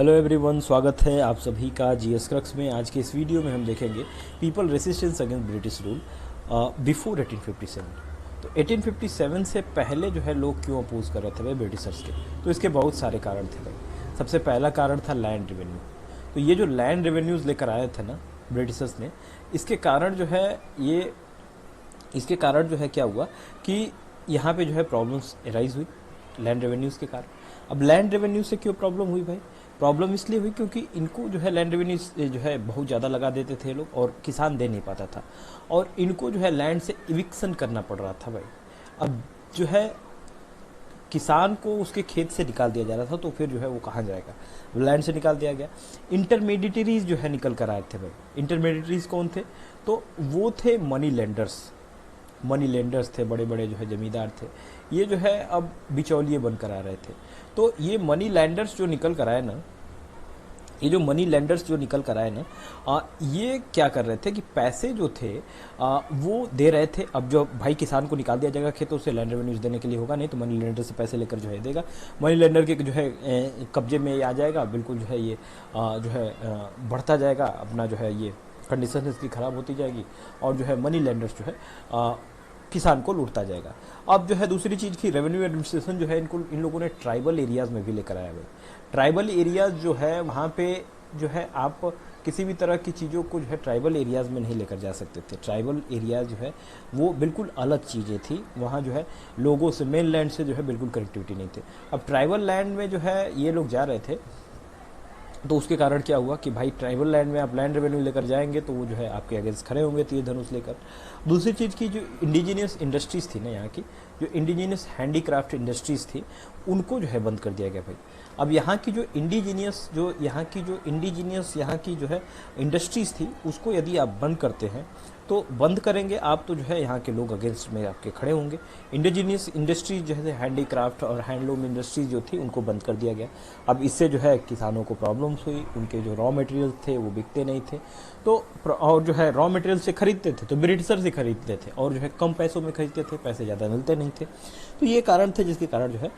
Hello everyone, स्वागत है आप सभी का जीएस क्रक्स में। आज के इस वीडियो में हम देखेंगे people resistance against British rule before 1857। तो 1857 से पहले जो है लोग क्यों अपोज कर रहे थे भाई ब्रिटिशर्स के, तो इसके बहुत सारे कारण थे भाई। सबसे पहला कारण था लैंड रेवेन्यू। तो ये जो लैंड रेवेन्यूज़ लेकर आए थे ना ब्रिटिशर्स ने, इसके कारण जो है क्या हुआ कि यहाँ पे जो है प्रॉब्लम्स एराइज हुई लैंड रेवेन्यूज़ के कारण। अब लैंड रेवेन्यू से क्यों प्रॉब्लम हुई भाई? प्रॉब्लम इसलिए हुई क्योंकि इनको जो है लैंड रेवेन्यू जो है बहुत ज़्यादा लगा देते थे लोग और किसान दे नहीं पाता था, और इनको जो है लैंड से इविक्शन करना पड़ रहा था भाई। अब जो है किसान को उसके खेत से निकाल दिया जा रहा था, तो फिर जो है वो कहाँ जाएगा? लैंड से निकाल दिया गया। इंटरमीडिएटरीज जो है निकल कर आए थे भाई। इंटरमीडिएटरीज कौन थे? तो वो थे मनी लेंडर्स थे, बड़े बड़े जो है जमींदार थे। ये जो है अब बिचौलिए बनकर आ रहे थे। तो ये मनी लैंडर्स जो निकल कर आए ना, ये क्या कर रहे थे कि पैसे जो थे वो दे रहे थे। अब जो भाई किसान को निकाल दिया जाएगा खेतों से, लैंड रेवेन्यूज देने के लिए होगा नहीं, तो मनी लेंडर से पैसे लेकर जो है देगा। मनी लेंडर के जो है कब्जे में ये आ जाएगा, बिल्कुल जो है ये जो है बढ़ता जाएगा अपना, जो है ये कंडीशन इसकी ख़राब होती जाएगी, और जो है मनी लेंडर्स जो है किसान को लूटता जाएगा। अब जो है दूसरी चीज़ की रेवेन्यू एडमिनिस्ट्रेशन जो है इन लोगों ने ट्राइबल एरियाज़ में भी लेकर आया है। ट्राइबल एरियाज़ जो है वहाँ पे जो है आप किसी भी तरह की चीज़ों को जो है ट्राइबल एरियाज़ में नहीं लेकर जा सकते थे। ट्राइबल एरियाज़ जो है वो बिल्कुल अलग चीज़ें थी। वहाँ जो है लोगों से, मेन लैंड से जो है बिल्कुल कनेक्टिविटी नहीं थी। अब ट्राइबल लैंड में जो है ये लोग जा रहे थे, तो उसके कारण क्या हुआ कि भाई ट्राइबल लैंड में आप लैंड रेवेन्यू लेकर जाएंगे तो वो जो है आपके अगेंस्ट खड़े होंगे तीर धनुष लेकर। दूसरी चीज़ की जो इंडिजीनियस इंडस्ट्रीज़ थी ना, यहाँ की जो इंडिजीनियस हैंडीक्राफ्ट इंडस्ट्रीज़ थी, उनको जो है बंद कर दिया गया भाई। अब यहाँ की जो इंडिजीनियस यहाँ की जो है इंडस्ट्रीज़ थी, उसको यदि आप बंद करते हैं तो बंद करेंगे आप, तो जो है यहाँ के लोग अगेंस्ट में आपके खड़े होंगे। इंडिजीनियस इंडस्ट्रीज जो है हैंडीक्राफ्ट और हैंडलूम इंडस्ट्रीज जो थी, उनको बंद कर दिया गया। अब इससे जो है किसानों को प्रॉब्लम्स हुई, उनके जो रॉ मटेरियल थे वो बिकते नहीं थे, तो और जो है रॉ मटेरियल से खरीदते थे तो ब्रिटिशर से खरीदते थे, और जो है कम पैसों में खरीदते थे, पैसे ज़्यादा मिलते नहीं थे। तो ये कारण थे जिसके कारण जो है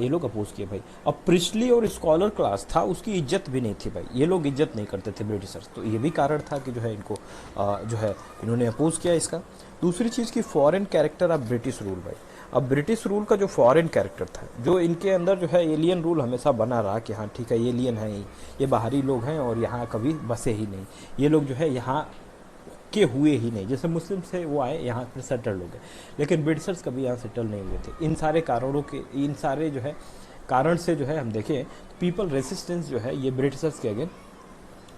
ये लोग अपोज किए भाई। अब प्रिस्टली और स्कॉलर क्लास था, उसकी इज्जत भी नहीं थी भाई। ये लोग इज्जत नहीं करते थे ब्रिटिशर्स, तो ये भी कारण था कि जो है इनको जो है इन्होंने अपोज किया इसका। दूसरी चीज़ की foreign character of British rule भाई। अब ब्रिटिश रूल का जो फॉरेन कैरेक्टर था, जो इनके अंदर जो है एलियन रूल हमेशा बना रहा कि हाँ ठीक है, एलियन है, ये बाहरी लोग हैं और यहाँ कभी बसे ही नहीं, ये लोग जो है यहाँ के हुए ही नहीं। जैसे मुस्लिम से वो आए यहाँ पे सेटल हो गए, लेकिन ब्रिटिशर्स कभी यहाँ सेटल नहीं हुए थे। इन सारे कारणों के, इन सारे जो है कारण से जो है हम देखें पीपल रेसिस्टेंस जो है ये ब्रिटिशर्स के आगे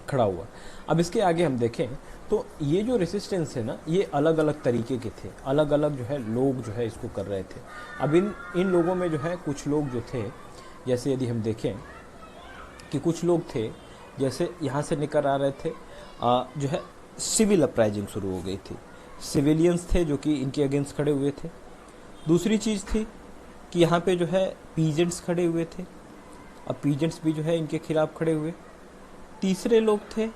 खड़ा हुआ। अब इसके आगे हम देखें तो ये जो रेसिस्टेंस है ना, ये अलग अलग तरीके के थे, अलग अलग जो है लोग जो है इसको कर रहे थे। अब इन लोगों में जो है कुछ लोग जो थे, जैसे यदि हम देखें कि कुछ लोग थे जैसे यहाँ से निकल आ रहे थे, जो है सिविल अपराइजिंग शुरू हो गई थी। सिविलियंस थे जो कि इनके अगेंस्ट खड़े हुए थे। दूसरी चीज़ थी कि यहाँ पे जो है पीजेंट्स खड़े हुए थे, अब पीजेंट्स भी जो है इनके खिलाफ खड़े हुए। तीसरे लोग थे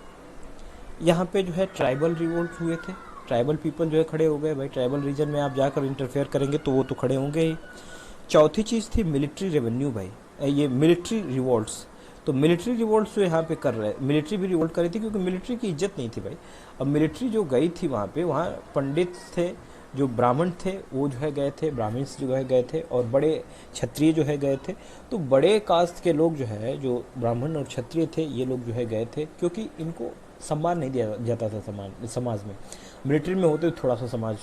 यहाँ पे जो है ट्राइबल रिवोल्ट हुए थे, ट्राइबल पीपल जो है खड़े हो गए भाई। ट्राइबल रीजन में आप जाकर इंटरफेयर करेंगे तो वो तो खड़े होंगे ही। चौथी चीज़ थी मिलिट्री रेवेन्यू भाई, ये मिलिट्री रिवोल्ट्स। तो मिलिट्री रिवोल्ट्स जो यहाँ पे कर रहे, मिलिट्री भी रिवोल्ट कर रही थी क्योंकि मिलिट्री की इज्जत नहीं थी भाई। अब मिलिट्री जो गई थी वहाँ पे, वहाँ पंडित थे, जो ब्राह्मण थे वो जो है गए थे, ब्राह्मण्स जो है गए थे, और बड़े क्षत्रिय जो है गए थे। तो बड़े कास्ट के लोग जो है, जो ब्राह्मण और क्षत्रिय थे, ये लोग जो है गए थे क्योंकि इनको सम्मान नहीं दिया जाता था समाज में। मिलिट्री में होते थोड़ा सा समाज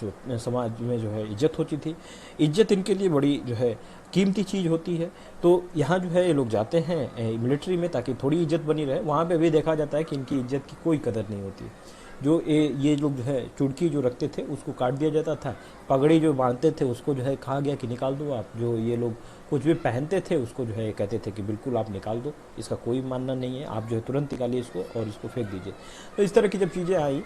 में जो है इज्जत होती थी। इज्जत इनके लिए बड़ी जो है कीमती चीज़ होती है। तो यहाँ जो है ये लोग जाते हैं मिलिट्री में ताकि थोड़ी इज्जत बनी रहे। वहाँ पे भी देखा जाता है कि इनकी इज्जत की कोई कदर नहीं होती। जो ये लोग जो है चुड़की जो रखते थे उसको काट दिया जाता था, पगड़ी जो बांधते थे उसको जो है कहा गया कि निकाल दो आप। जो ये लोग कुछ भी पहनते थे उसको जो है कहते थे कि बिल्कुल आप निकाल दो, इसका कोई मानना नहीं है, आप जो है तुरंत निकालिए इसको और इसको फेंक दीजिए। तो इस तरह की जब चीज़ें आई,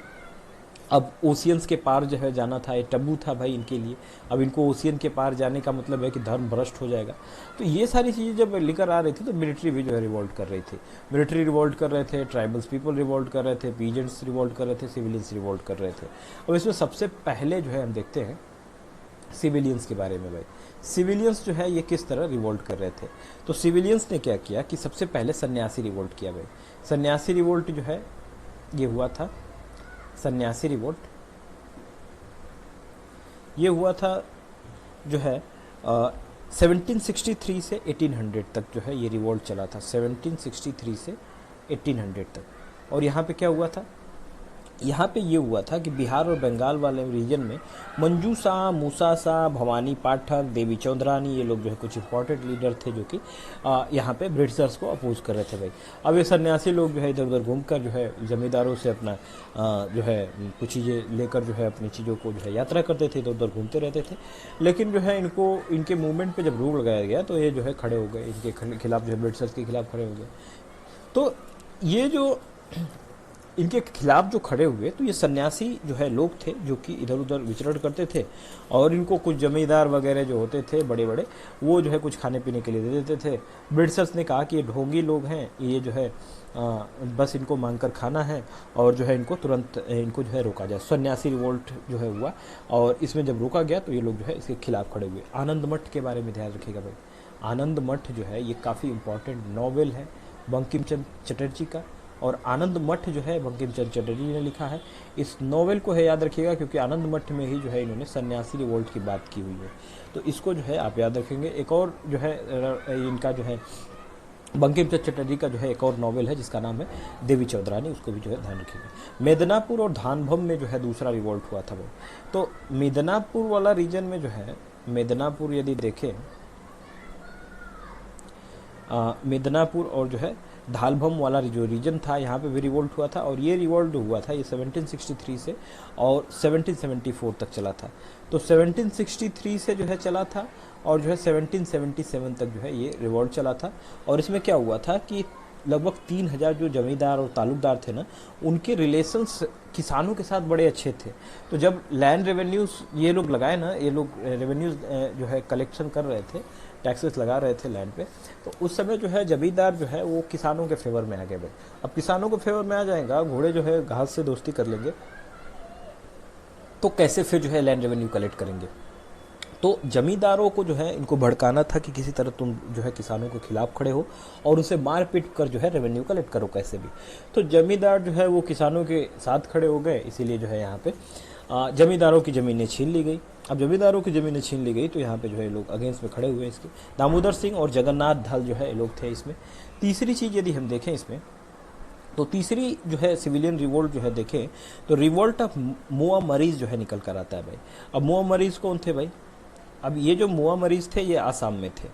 अब ओशियंस के पार जो है जाना था, ये टबू था भाई इनके लिए। अब इनको ओशियन के पार जाने का मतलब है कि धर्म भ्रष्ट हो जाएगा। तो ये सारी चीज़ें जब लेकर आ रही थी तो मिलिट्री भी जो है रिवोल्ट कर रही थी। मिलिट्री रिवोल्ट कर रहे थे, ट्राइबल्स पीपल रिवोल्ट कर रहे थे, पीजेंट्स रिवोल्ट कर रहे थे, सिविलियंस रिवोल्ट कर रहे थे। अब इसमें सबसे पहले जो है हम देखते हैं सिविलियंस के बारे में भाई। सिविलियंस जो है ये किस तरह रिवोल्ट कर रहे थे। तो सिविलियंस ने क्या किया कि सबसे पहले सन्यासी रिवोल्ट किया भाई। सन्यासी रिवोल्ट जो है ये हुआ था, सन्यासी रिवोल्ट ये हुआ था जो है 1763 से 1800 तक जो है ये रिवोल्ट चला था, 1763 से 1800 तक। और यहाँ पे क्या हुआ था, यहाँ पे ये हुआ था कि बिहार और बंगाल वाले रीजन में मंजू शाह, मूसा शाह, भवानी पाठक, देवी चौधरानी, ये लोग जो है कुछ इंपॉर्टेंट लीडर थे जो कि यहाँ पे ब्रिटिशर्स को अपोज कर रहे थे भाई। अब ये सन्यासी लोग जो है इधर उधर घूमकर जो है जमींदारों से अपना जो है कुछ चीज़ें लेकर जो है अपनी चीज़ों को जो है यात्रा करते थे, इधर उधर घूमते रहते थे। लेकिन जो है इनको इनके मूवमेंट पे जब रूल लगाया गया तो ये जो है खड़े हो गए, इनके खिलाफ जो है ब्रिटिशर्स के खिलाफ खड़े हो गए। तो ये जो इनके खिलाफ जो खड़े हुए, तो ये सन्यासी जो है लोग थे जो कि इधर उधर विचरण करते थे, और इनको कुछ जमींदार वगैरह जो होते थे बड़े बड़े, वो जो है कुछ खाने पीने के लिए दे देते थे। ब्रिटिशर्स ने कहा कि ये ढोंगी लोग हैं, ये जो है बस इनको मांग कर खाना है, और जो है इनको तुरंत इनको जो है रोका जाए। सन्यासी रिवोल्ट जो है हुआ, और इसमें जब रोका गया तो ये लोग जो है इसके खिलाफ खड़े हुए। आनंद मठ के बारे में ध्यान रखिएगा भाई। आनंद मठ जो है ये काफ़ी इंपॉर्टेंट नॉवेल है बंकिम चंद्र चटर्जी का, और आनंद मठ जो है बंकिम चंद्र चटर्जी ने लिखा है। इस नॉवेल को है याद रखिएगा, क्योंकि आनंद मठ में ही जो है इन्होंने सन्यासी रिवोल्ट की बात की हुई है, तो इसको जो है आप याद रखेंगे। एक और जो है इनका जो है बंकिम चंद्र चटर्जी का जो है एक और नॉवेल है जिसका नाम है देवी चौधरानी, उसको भी जो है ध्यान रखिएगा। मेदिनीपुर और धानभम में जो है दूसरा रिवोल्ट हुआ था वो। तो मेदिनीपुर वाला रीजन में जो है, मेदिनीपुर यदि देखें, मेदिनीपुर और जो है धालभम वाला जो रीजन था, यहाँ पे भी रिवोल्ट हुआ था, और ये रिवोल्ट हुआ था ये 1763 से और 1774 तक चला था। तो 1763 से जो है चला था, और जो है 1777 तक जो है ये रिवोल्ट चला था। और इसमें क्या हुआ था कि लगभग 3000 जो जमींदार और तालुकदार थे ना, उनके रिलेशंस किसानों के साथ बड़े अच्छे थे। तो जब लैंड रेवेन्यूज ये लोग लगाए ना, ये लोग रेवेन्यूज जो है कलेक्शन कर रहे थे, टैक्सेस लगा रहे थे लैंड पे, तो उस समय जो है जमींदार जो है वो किसानों के फेवर में आ गए भाई। अब किसानों के फेवर में आ जाएगा, घोड़े जो है घास से दोस्ती कर लेंगे, तो कैसे फिर जो है लैंड रेवेन्यू कलेक्ट करेंगे। तो जमींदारों को जो है इनको भड़काना था कि किसी तरह तुम जो है किसानों के खिलाफ खड़े हो और उसे मार पीट कर जो है रेवेन्यू कलेक्ट करो कैसे भी। तो जमींदार जो है वो किसानों के साथ खड़े हो गए, इसीलिए जो है यहाँ पे जमींदारों की ज़मीनें छीन ली गई। अब जमींदारों की ज़मीनें छीन ली गई तो यहाँ पे जो है लोग अगेंस्ट में खड़े हुए इसके। दामोदर सिंह और जगन्नाथ धल जो है लोग थे इसमें। तीसरी चीज़ यदि हम देखें इसमें, तो तीसरी जो है सिविलियन रिवोल्ट जो है देखें तो रिवोल्ट ऑफ मुआ मरीज जो है निकल कर आता है भाई। अब मुआ मरीज कौन थे भाई? अब ये जो मुआ मरीज थे ये आसाम में थे।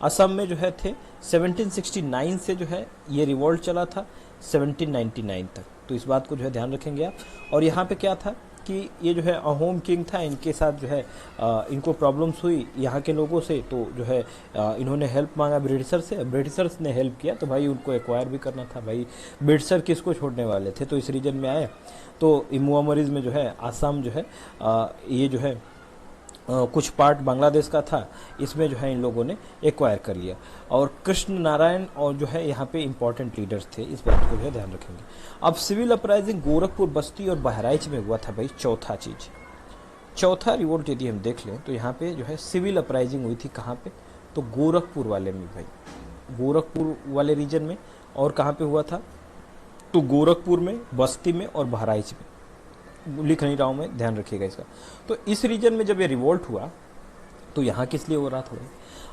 असम में जो है थे 1769 से जो है ये रिवोल्ट चला था 1799 तक। तो इस बात को जो है ध्यान रखेंगे आप। और यहाँ पे क्या था कि ये जो है अहोम किंग था, इनके साथ जो है इनको प्रॉब्लम्स हुई यहाँ के लोगों से, तो जो है इन्होंने हेल्प मांगा ब्रिटिशर से। ब्रिटिशर्स ने हेल्प किया तो भाई उनको एक्वायर भी करना था भाई, ब्रिटिशर किसको छोड़ने वाले थे। तो इस रीजन में आए तो मुआ मरीज में जो है आसाम जो है ये जो है कुछ पार्ट बांग्लादेश का था, इसमें जो है इन लोगों ने एक्वायर कर लिया। और कृष्ण नारायण और जो है यहाँ पे इंपॉर्टेंट लीडर्स थे, इस बात को जो है ध्यान रखेंगे। अब सिविल अपराइजिंग गोरखपुर, बस्ती और बहराइच में हुआ था भाई। चौथा चीज, चौथा रिवोल्ट यदि हम देख लें तो यहाँ पे जो है सिविल अपराइजिंग हुई थी कहाँ पे, तो गोरखपुर वाले में भाई, गोरखपुर वाले रीजन में। और कहाँ पे हुआ था, तो गोरखपुर में, बस्ती में और बहराइच में। लिख नहीं रहा हूं मैं, ध्यान रखिएगा इसका। तो इस रीजन में जब ये रिवोल्ट हुआ तो यहाँ किस लिए हो रहा था?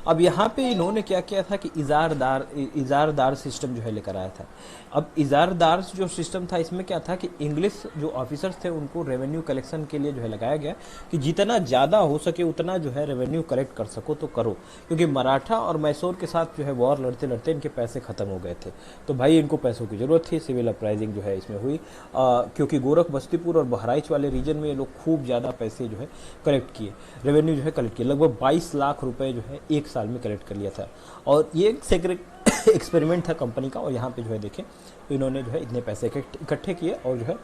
अब यहाँ पे इन्होंने क्या किया था कि इजारदार सिस्टम जो है लेकर आया था। अब इजारदार जो सिस्टम था इसमें क्या था कि इंग्लिश जो ऑफिसर्स थे उनको रेवेन्यू कलेक्शन के लिए जो है लगाया गया कि जितना ज़्यादा हो सके उतना जो है रेवेन्यू कलेक्ट कर सको तो करो, क्योंकि मराठा और मैसूर के साथ जो है वॉर लड़ते लड़ते इनके पैसे खत्म हो गए थे। तो भाई इनको पैसों की जरूरत थी, सिविल अपराइजिंग जो है इसमें हुई क्योंकि गोरख, बस्तीपुर और बहराइच वाले रीजन में ये लोग खूब ज़्यादा पैसे जो है कलेक्ट किए, रेवेन्यू जो है कलेक्ट किए। लगभग 22 लाख रुपए जो है एक साल में कलेक्ट कर लिया था। और ये एक एक्सपेरिमेंट था कंपनी का। और यहाँ पे जो है देखें तो इन्होंने जो है इतने पैसे इकट्ठे किए और जो है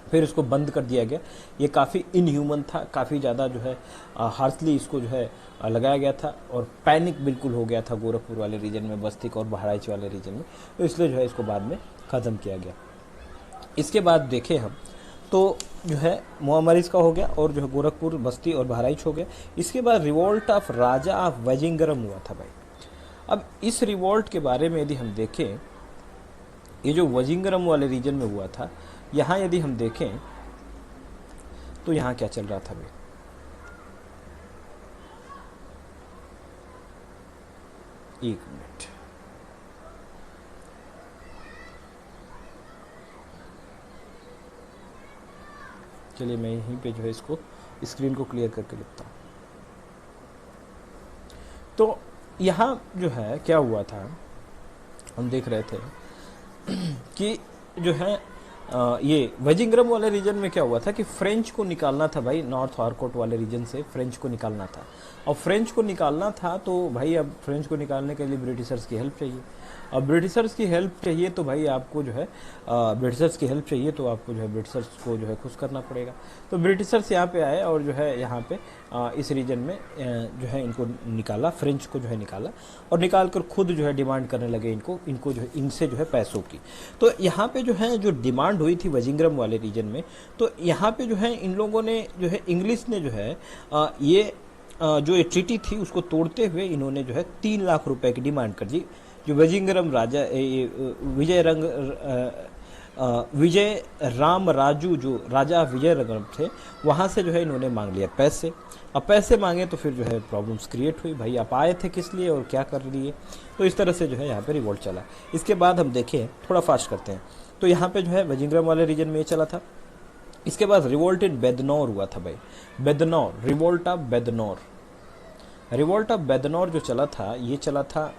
फिर इसको बंद कर दिया गया। ये काफ़ी इनह्यूमन था, काफ़ी ज़्यादा जो है हार्शली इसको जो है लगाया गया था, और पैनिक बिल्कुल हो गया था गोरखपुर वाले रीजन में, बस्ती और बहराइच वाले रीजन में। तो इसलिए जो है इसको बाद में ख़त्म किया गया। इसके बाद देखें हम तो जो है मुआमरीज का हो गया, और जो है गोरखपुर, बस्ती और बहराइच हो गया। इसके बाद रिवोल्ट ऑफ राजा ऑफ वजिंगरम हुआ था भाई। अब इस रिवोल्ट के बारे में यदि हम देखें, ये जो वजिंगरम वाले रीजन में हुआ था, यहाँ यदि हम देखें तो यहाँ क्या चल रहा था भाई। एक मिनट, चलिए मैं यहीं पे जो है इसको स्क्रीन को क्लियर करके लिखता हूँ। तो यहाँ जो है क्या हुआ था, हम देख रहे थे कि जो है ये वजिंगरम वाले रीजन में क्या हुआ था कि फ्रेंच को निकालना था भाई, नॉर्थ आर्कोट वाले रीजन से फ्रेंच को निकालना था। और फ्रेंच को निकालना था तो भाई अब फ्रेंच को निकालने के लिए ब्रिटिशर्स की हेल्प चाहिए। अब ब्रिटिशर्स की हेल्प चाहिए तो भाई आपको जो है ब्रिटिशर्स की हेल्प चाहिए तो आपको जो है ब्रिटिशर्स को जो है खुश करना पड़ेगा। तो ब्रिटिशर्स यहाँ पे आए और जो है यहाँ पे इस रीजन में जो है इनको निकाला, फ्रेंच को जो है निकाला, और निकाल कर खुद जो है डिमांड करने लगे इनको जो है इनसे जो है पैसों की। तो यहाँ पे जो है जो डिमांड हुई थी वजिंगरम वाले रीजन में, तो यहाँ पे जो है इन लोगों ने जो है इंग्लिश ने जो है ये जो ये ट्रीटी थी उसको तोड़ते हुए इन्होंने जो है 3 लाख रुपए की डिमांड कर दी। जो वजिंगरम राजा विजय राम राजू जो राजा विजय रंगम थे, वहाँ से जो है इन्होंने मांग लिया पैसे। अब पैसे मांगे तो फिर जो है प्रॉब्लम्स क्रिएट हुई, भाई आप आए थे किस लिए और क्या कर लिए। तो इस तरह से जो है यहाँ पे रिवोल्ट चला। इसके बाद हम देखें, थोड़ा फास्ट करते हैं, तो यहाँ पे जो है वजिंगरम वाले रीजन में ये चला था। इसके बाद रिवोल्ट इन बेदनौर हुआ था भाई, बेदनौर, रिवोल्ट ऑफ बेदनौर। रिवोल्ट ऑफ बेदनौर जो चला था ये चला था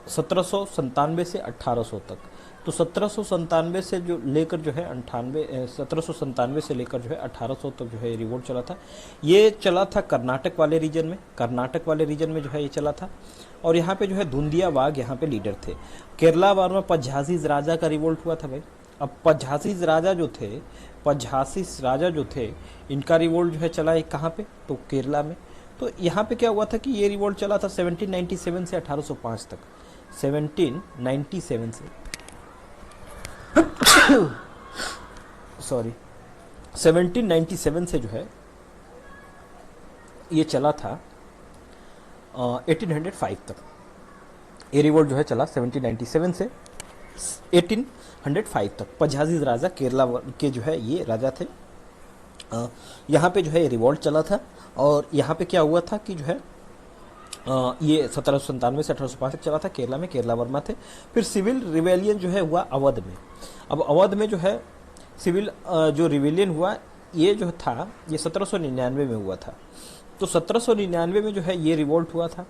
1797 से 1800 तक। तो 1797 से जो लेकर जो है 1797 से लेकर जो है 1800 तक जो है रिवोल्ट चला था। ये चला था कर्नाटक वाले रीजन में, कर्नाटक वाले रीजन में जो है ये चला था। और यहाँ पे जो है धुंधिया वाघ यहाँ पे लीडर थे। केरला वार में पझासीज राजा का रिवोल्ट हुआ था भाई। अब पझासीज राजा जो थे इनका रिवोल्ट जो है चला है कहाँ पे, तो केरला में। तो यहाँ पे क्या हुआ था कि ये रिवोल्ट चला था 1797 से 1805 तक। 1797 से सॉरी 1797 से जो है ये चला था 1805 तक। ये रिवोल्ट जो है चला 1797 से 1805 तक। पझाजीज राजा केरला के जो है ये राजा थे। यहाँ पे जो है रिवोल्ट चला था। और यहाँ पे क्या हुआ था कि जो है ये 1797 से 1805 तक चला था। केरला में केरला वर्मा थे। फिर सिविल रिवेलियन जो है हुआ अवध में। अब अवध में जो है सिविल जो रिवेलियन हुआ ये जो था ये 1799 में हुआ था। तो 1799 में जो है ये रिवोल्ट हुआ था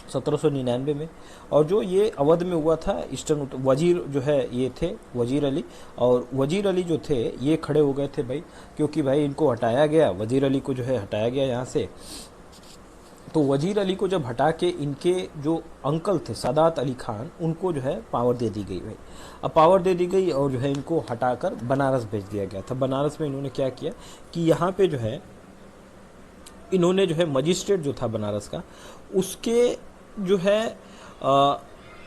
1799 में। और जो ये अवध में हुआ था ईस्टर्न वजीर जो है ये थे वजीर अली। और वजीर अली जो थे ये खड़े हो गए थे भाई, क्योंकि भाई इनको हटाया गया, वजीर अली को जो है हटाया गया यहाँ से। तो वजीर अली को जब हटा के इनके जो अंकल थे सादात अली खान, उनको जो है पावर दे दी गई भाई। अब पावर दे दी गई और जो है इनको हटाकर बनारस भेज दिया गया था। बनारस में इन्होंने क्या किया कि यहाँ पे जो है इन्होंने जो है मजिस्ट्रेट जो था बनारस का उसके जो है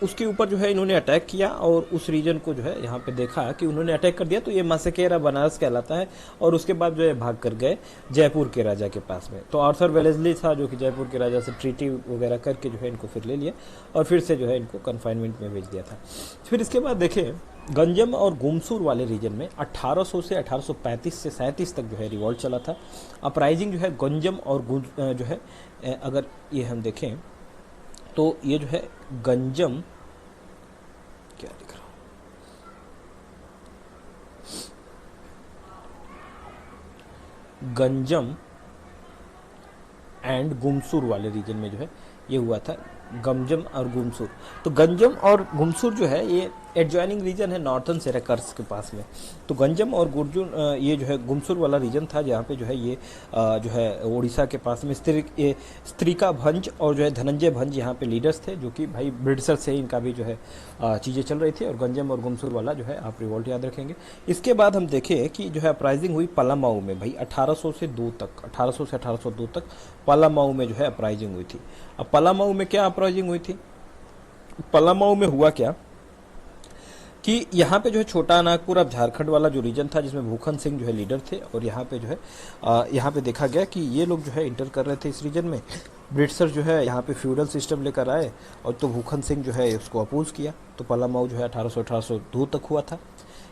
उसके ऊपर जो है इन्होंने अटैक किया। और उस रीजन को जो है यहाँ पे देखा कि उन्होंने अटैक कर दिया, तो ये मासेकेरा बनारस कहलाता है। और उसके बाद जो है भाग कर गए जयपुर के राजा के पास में। तो आर्थर वेलेस्ली था जो कि जयपुर के राजा से ट्रीटी वगैरह करके जो है इनको फिर ले लिया और फिर से जो है इनको कन्फाइनमेंट में भेज दिया था। फिर इसके बाद देखें गंजम और गुमसूर वाले रीजन में 1800 से 1835 से 37 तक जो है रिवॉल्ट चला था। अपराइजिंग जो है गंजम और जो है अगर ये हम देखें तो ये जो है गंजम, क्या लिख रहा हूं, गंजम एंड गुमसूर वाले रीजन में जो है ये हुआ था, गंजम और गुमसूर। तो गंजम और गुमसूर जो है ये एडजॉइनिंग रीजन है नॉर्थन सेरेकर्स के पास में। तो गंजम और गुर्जुन ये जो है गुमसूर वाला रीजन था जहाँ पे जो है ये जो है उड़ीसा के पास में स्त्रिका भंज और जो है धनंजय भंज यहाँ पे लीडर्स थे, जो कि भाई ब्रिटिशर से इनका भी जो है चीज़ें चल रही थी। और गंजम और गुमसूर वाला जो है आप रिवॉल्ट याद रखेंगे। इसके बाद हम देखें कि जो है अपराइजिंग हुई पलामाऊ में भाई 1800 से 1802 तक पलामाऊ में जो है अपराइजिंग हुई थी। अब पलामाऊ में क्या अपराइजिंग हुई थी, पलामाऊ में हुआ क्या कि यहाँ पे जो है छोटा नागपुर अब झारखंड वाला जो रीजन था जिसमें भूखन सिंह जो है लीडर थे, और यहाँ पे जो है यहाँ पे देखा गया कि ये लोग जो है इंटर कर रहे थे इस रीजन में। ब्रिटिशर जो है यहाँ पे फ्यूडल सिस्टम लेकर आए, और तो भूखन सिंह जो है उसको अपोज किया, तो पलामाऊ जो है 1800 तक हुआ था।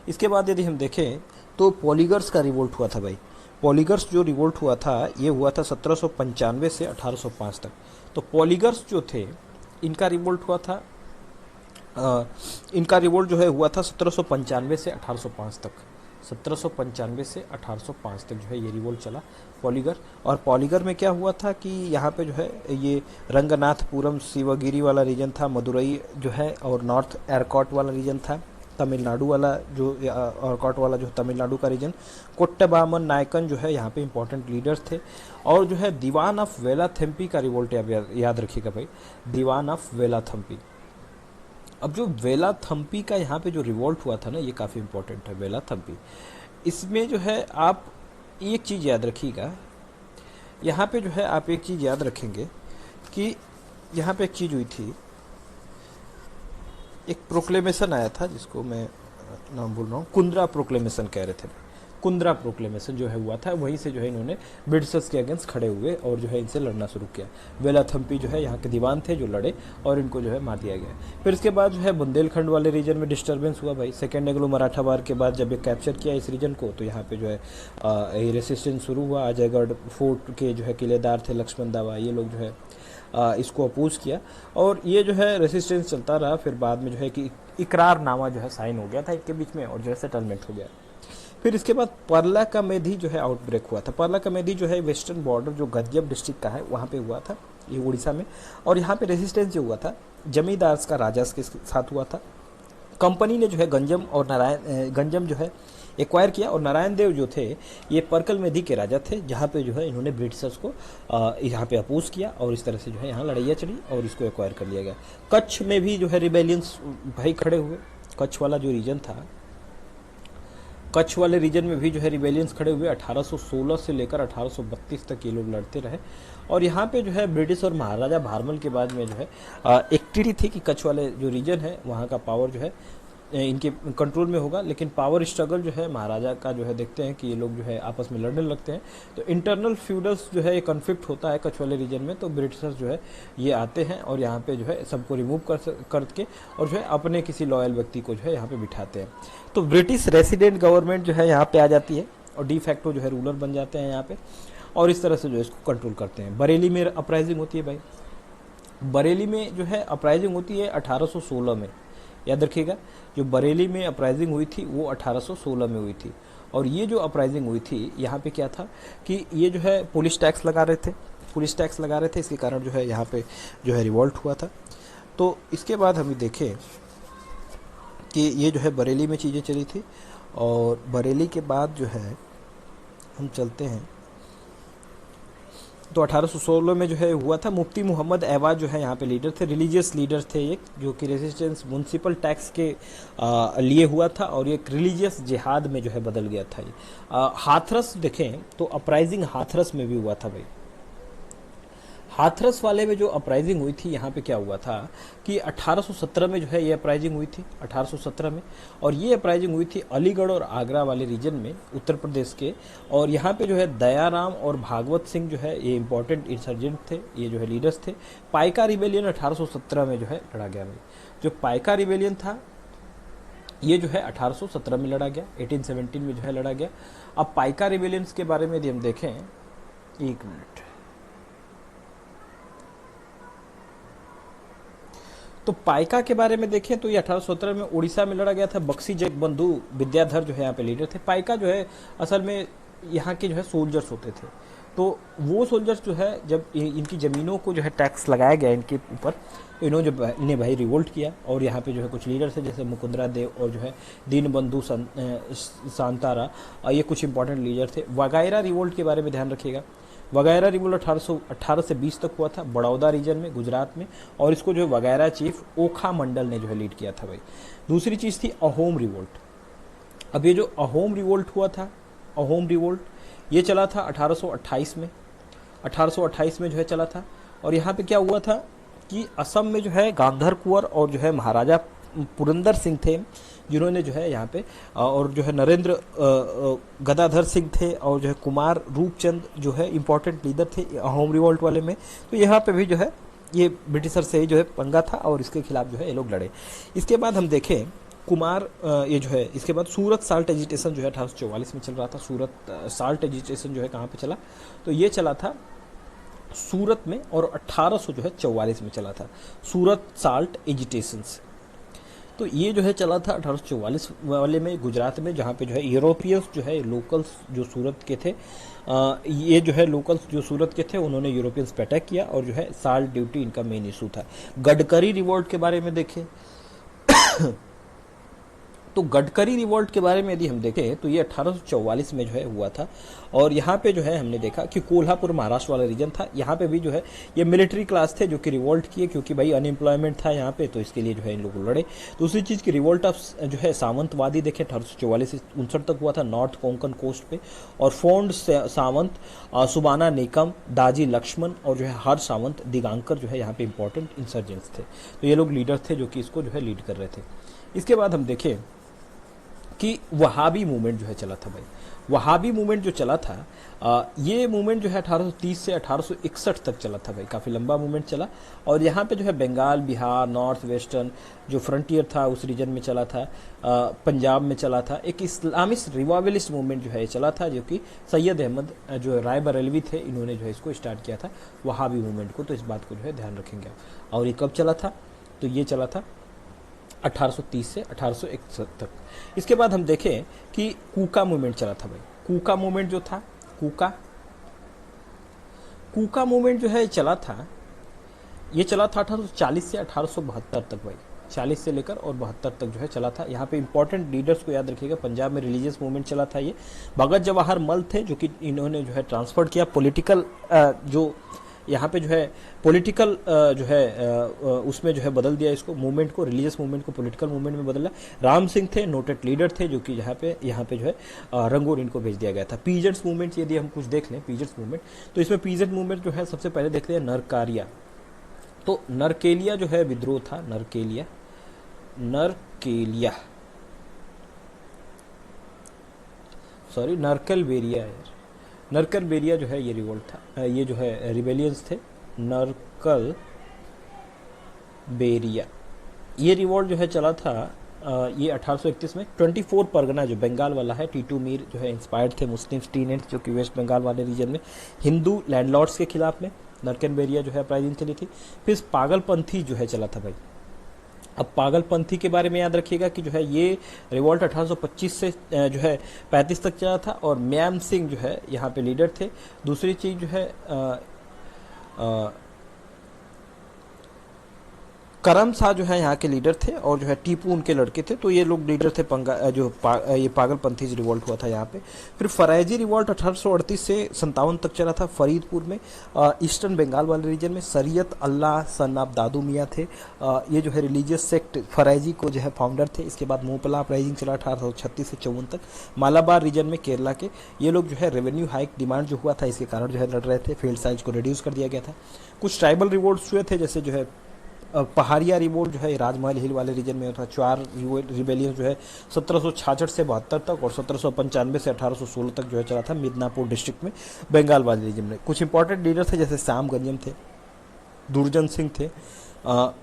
इसके बाद यदि हम देखें तो पॉलीगर्स का रिवोल्ट हुआ था भाई। पॉलीगर्स जो रिवोल्ट हुआ था ये हुआ था 1795 से 1805 तक। तो पॉलीगर्स जो थे इनका रिवोल्ट हुआ था इनका रिवोल्ट जो है हुआ था 1795 से 1805 तक। 1795 से 1805 तक जो है ये रिवोल्ट चला पॉलीगर। और पॉलीगर में क्या हुआ था कि यहाँ पे जो है ये रंगनाथपुरम शिवगिरी वाला रीजन था, मदुरई जो है, और नॉर्थ एरकॉट वाला रीजन था, तमिलनाडु वाला जो एरकॉट वाला जो तमिलनाडु का रीजन। कोट्टबामन नायकन जो है यहाँ पे इंपॉर्टेंट लीडर्स थे। और जो है दीवान ऑफ वेलाथेम्पी का रिवोल्ट याद रखिएगा भाई, दीवान ऑफ वेलाथम्पी। अब जो वेलाथम्पी का यहाँ पे जो रिवोल्ट हुआ था ना, ये काफ़ी इंपॉर्टेंट है वेलाथम्पी। इसमें जो है आप एक चीज़ याद रखिएगा, यहाँ पे जो है आप एक चीज़ याद रखेंगे कि यहाँ पे एक चीज़ हुई थी, एक प्रोक्लेमेशन आया था जिसको मैं नाम बोल रहा हूँ, कुंद्रा प्रोक्लेमेशन कह रहे थे। कुंद्रा प्रोक्लेमेशन जो है हुआ था, वहीं से जो है इन्होंने ब्रिटिशर्स के अगेंस्ट खड़े हुए और जो है इनसे लड़ना शुरू किया। वेलाथम्पी जो है यहाँ के दीवान थे जो लड़े और इनको जो है मार दिया गया। फिर इसके बाद जो है बुंदेलखंड वाले रीजन में डिस्टर्बेंस हुआ भाई। सेकेंड एंग्लो मराठा वार के बाद जब ये कैप्चर किया इस रीजन को, तो यहाँ पे जो है रेसिस्टेंस शुरू हुआ। अजयगढ़ फोर्ट के जो है किलेदार थे लक्ष्मण दावा, ये लोग जो है इसको अपोज किया, और ये जो है रेसिस्टेंस चलता रहा। फिर बाद में जो है कि इकरारनामा जो है साइन हो गया था इनके बीच में, और जो है सेटलमेंट हो गया। फिर इसके बाद परला का मेधी जो है आउटब्रेक हुआ था। परला का मेधी जो है वेस्टर्न बॉर्डर जो गद्यब डिस्ट्रिक्ट का है वहाँ पे हुआ था, ये उड़ीसा में। और यहाँ पे रेजिस्टेंस जो हुआ था जमींदार का राजा के साथ हुआ था। कंपनी ने जो है गंजम जो है एक्वायर किया, और नारायण देव जो थे ये परकल मेधी के राजा थे, जहाँ पे जो है इन्होंने ब्रिटिशर्स को यहाँ पे अपोज किया, और इस तरह से जो है यहाँ लड़ाइयाँ चली और इसको एक्वायर कर लिया गया। कच्छ में भी जो है रिबेलियंस भाई खड़े हुए। कच्छ वाला जो रीजन था, कच्छ वाले रीजन में भी जो है रिबेलियंस खड़े हुए। 1816 से लेकर 1832 तक ये लोग लड़ते रहे। और यहाँ पे जो है ब्रिटिश और महाराजा भारमल के बाद में जो है एक ट्रीटी थी कि कच्छ वाले जो रीजन है वहाँ का पावर जो है इनके कंट्रोल में होगा। लेकिन पावर स्ट्रगल जो है महाराजा का जो है देखते हैं कि ये लोग जो है आपस में लड़ने लगते हैं, तो इंटरनल फ्यूडल्स जो है ये कन्फ्लिक्ट होता है कच्छ वाले रीजन में। तो ब्रिटिशर्स जो है ये आते हैं और यहाँ पे जो है सबको रिमूव करके और जो है अपने किसी लॉयल व्यक्ति को जो है यहाँ पे बिठाते हैं। तो ब्रिटिश रेसिडेंट गवर्नमेंट जो है यहाँ पे आ जाती है और डी फैक्टो जो है रूलर बन जाते हैं यहाँ पे, और इस तरह से जो है इसको कंट्रोल करते हैं। बरेली में अपराइजिंग होती है भाई। बरेली में जो है अपराइजिंग होती है 1816 में, याद रखिएगा। जो बरेली में अपराइजिंग हुई थी वो 1816 में हुई थी। और ये जो अपराइजिंग हुई थी यहाँ पे क्या था कि ये जो है पुलिस टैक्स लगा रहे थे, इसके कारण जो है यहाँ पे जो है रिवॉल्ट हुआ था। तो इसके बाद हम देखें कि ये जो है बरेली में चीज़ें चली थी, और बरेली के बाद जो है हम चलते हैं तो 1816 में जो है हुआ था। मुफ्ती मोहम्मद एवाज जो है यहाँ पे लीडर थे, रिलीजियस लीडर थे एक, जो कि रेजिस्टेंस म्यूनसिपल टैक्स के लिए हुआ था, और ये रिलीजियस जिहाद में जो है बदल गया था ये। हाथरस देखें तो अपराइजिंग हाथरस में भी हुआ था भाई। हाथरस वाले में जो अपराइजिंग हुई थी यहाँ पे क्या हुआ था कि 1817 में जो है ये अपराइजिंग हुई थी 1817 में, और ये अपराइजिंग हुई थी अलीगढ़ और आगरा वाले रीजन में उत्तर प्रदेश के। और यहाँ पे जो है दयाराम और भागवत सिंह जो है ये इंपॉर्टेंट इंसर्जेंट थे, ये जो है लीडर्स थे। पाइका रिबेलियन 1817 में जो है लड़ा गया भाई। जो पाइका रिबेलियन था ये जो है 1817 में लड़ा गया, 1817 में जो है लड़ा गया। अब पाइका रिबेलियंस के बारे में यदि हम देखें, एक मिनट, तो पाइका के बारे में देखें तो ये 1817 में उड़ीसा में लड़ा गया था। बक्सी जगबंधु विद्याधर जो है यहाँ पे लीडर थे। पाइका जो है असल में यहाँ के जो है सोल्जर्स होते थे। तो वो सोल्जर्स जो है जब इनकी ज़मीनों को जो है टैक्स लगाया गया इनके ऊपर, इन्हें भाई रिवोल्ट किया। और यहाँ पे जो है कुछ लीडर थे जैसे मुकुंदरा देव और जो है दीनबंधु सांतारा, ये कुछ इंपॉर्टेंट लीडर थे। वगैरह रिवोल्ट के बारे में ध्यान रखिएगा। वगैरह रिवोल्ट 1818 से 20 तक हुआ था बड़ौदा रीजन में, गुजरात में, और इसको जो वगैरह चीफ ओखा मंडल ने जो है लीड किया था भाई। दूसरी चीज़ थी अहोम रिवोल्ट। अब ये जो अहोम रिवोल्ट हुआ था, अहोम रिवोल्ट ये चला था 1828 में, 1828 में जो है चला था। और यहाँ पे क्या हुआ था कि असम में जो है गांधर कुंवर और जो है महाराजा पुरंदर सिंह थे, जिन्होंने जो है यहाँ पे और जो है नरेंद्र गदाधर सिंह थे, और जो है कुमार रूपचंद जो है इंपॉर्टेंट लीडर थे होम रिवॉल्ट वाले में। तो यहाँ पे भी जो है ये ब्रिटिशर से ही जो है पंगा था और इसके खिलाफ जो है ये लोग लड़े। इसके बाद हम देखें कुमार ये जो है, इसके बाद सूरत साल्ट एजिटेशन जो है 1844 में चल रहा था। सूरत साल्ट एजिटेशन जो है कहाँ पे चला, तो ये चला था सूरत में, और 1844 में चला था सूरत साल्ट एजिटेशंस। तो ये जो है चला था 1844 वाले में गुजरात में, जहाँ पे जो है यूरोपियंस जो है लोकल्स जो सूरत के थे, ये जो है लोकल्स जो सूरत के थे उन्होंने यूरोपियंस पे अटैक किया, और जो है साल्ट ड्यूटी इनका मेन इशू था। गडकरी रिवोल्ट के बारे में देखें तो गडकरी रिवोल्ट के बारे में यदि हम देखें तो ये 1844 में जो है हुआ था। और यहाँ पे जो है हमने देखा कि कोल्हापुर महाराष्ट्र वाला रीजन था, यहाँ पे भी जो है ये मिलिट्री क्लास थे जो कि रिवोल्ट किए, क्योंकि भाई अनएम्प्लॉयमेंट था यहाँ पे, तो इसके लिए जो है इन लोग लड़े। दूसरी चीज़ की रिवोल्ट ऑफ जो है सावंतवादी देखें 1844 से 59 तक हुआ था नॉर्थ कोंकण कोस्ट पे, और फोंड सावंत, सुबाना निकम, दाजी लक्ष्मण और जो है हर सावंत दिगांकर जो है यहाँ पे इंपॉर्टेंट इंसर्जेंट्स थे। तो ये लोग लीडर थे जो कि इसको जो है लीड कर रहे थे। इसके बाद हम देखें कि वहाबी मूवमेंट जो है चला था भाई। वहाबी मूवमेंट जो चला था ये मूवमेंट जो है 1830 से 1861 तक चला था भाई, काफ़ी लंबा मूवमेंट चला। और यहाँ पे जो है बंगाल, बिहार, नॉर्थ वेस्टर्न जो फ्रंटियर था उस रीजन में चला था, पंजाब में चला था। एक इस्लामिस्ट रिवाइवलिस्ट मूवमेंट जो है चला था, जो कि सैयद अहमद जो राय बरेलवी थे इन्होंने जो है इसको स्टार्ट किया था वहाबी मूवमेंट को। तो इस बात को जो है ध्यान रखेंगे आप। और ये कब चला था, तो ये चला था 1830 से 1861 तक। इसके बाद हम देखें कि कूका मूवमेंट चला था भाई। कूका मूवमेंट जो था, कूका मूवमेंट जो है चला था, ये चला था 1840 से 1872 तक भाई। 40 से लेकर और 72 तक जो है चला था। यहाँ पे इंपॉर्टेंट लीडर्स को याद रखिएगा। पंजाब में रिलीजियस मूवमेंट चला था ये। भगत जवाहर मल थे जो कि इन्होंने जो है ट्रांसफर किया पॉलिटिकल जो यहाँ पे जो है पॉलिटिकल जो है उसमें जो है बदल दिया इसको, मूवमेंट को, रिलीजियस मूवमेंट को पॉलिटिकल मूवमेंट में बदला। राम सिंह थे, नोटेड लीडर थे, जो कि यहाँ पे जो है रंगून इनको भेज दिया गया था। पीजेंट्स मूवमेंट यदि हम कुछ देख लें, पीजेंट्स मूवमेंट, तो इसमें पीजेंट मूवमेंट जो है सबसे पहले देखते हैं नरकारिया। तो नरकेलिया जो है विद्रोह था, नरकेलिया सॉरी नरकलबेरिया यार, नरकलबेरिया जो है ये रिवोल्ट था, ये जो है रिबेलियंस थे नरकल बेरिया। ये रिवोल्ट जो है चला था ये 1831 में। 24 परगना जो बंगाल वाला है, टीटू मीर जो है इंस्पायर्ड थे मुस्लिम स्टीनेंट्स जो कि वेस्ट बंगाल वाले रीजन में हिंदू लैंडलॉर्ड्स के खिलाफ में नरकलबेरिया जो है अपराइजिंग चली थी। फिर पागलपंथी जो है चला था भाई। अब पागलपंथी के बारे में याद रखिएगा कि जो है ये रिवोल्ट 1825 से जो है 35 तक चला था, और म्याम सिंह जो है यहाँ पे लीडर थे। दूसरी चीज़ जो है करम शाह जो है यहाँ के लीडर थे, और जो है टीपू उनके लड़के थे। तो ये लोग लीडर थे ये पागलपंथी रिवोल्ट हुआ था यहाँ पे। फिर फरैजी रिवोल्ट 1838 से 57 तक चला था फरीदपुर में, ईस्टर्न बंगाल वाले रीजन में। सरियत अल्लाह सन ऑफ दादू मियाँ थे, ये जो है रिलीजियस सेक्ट फरैजी को जो है फाउंडर थे। इसके बाद मोपला अपराइजिंग चला 1836 से 54 तक। मालाबार रीजन में केरला के ये लोग जो है रेवेन्यू हाइक डिमांड जो हुआ था इसके कारण जो है लड़ रहे थे, फील्ड साइज को रिड्यूस कर दिया गया था। कुछ ट्राइबल रिवोल्ट्स हुए थे, जैसे जो है पहाड़िया रिवोल्ट जो है राजमहल हिल वाले रीजन में था। 4 रिबेलियन जो है 1766 से 72 तक, और 1795 से 1816 तक जो है चला था मिदनापुर डिस्ट्रिक्ट में बंगाल वाले रीजन में। कुछ इंपॉर्टेंट लीडर थे जैसे श्याम गंजम थे, दुर्जन सिंह थे,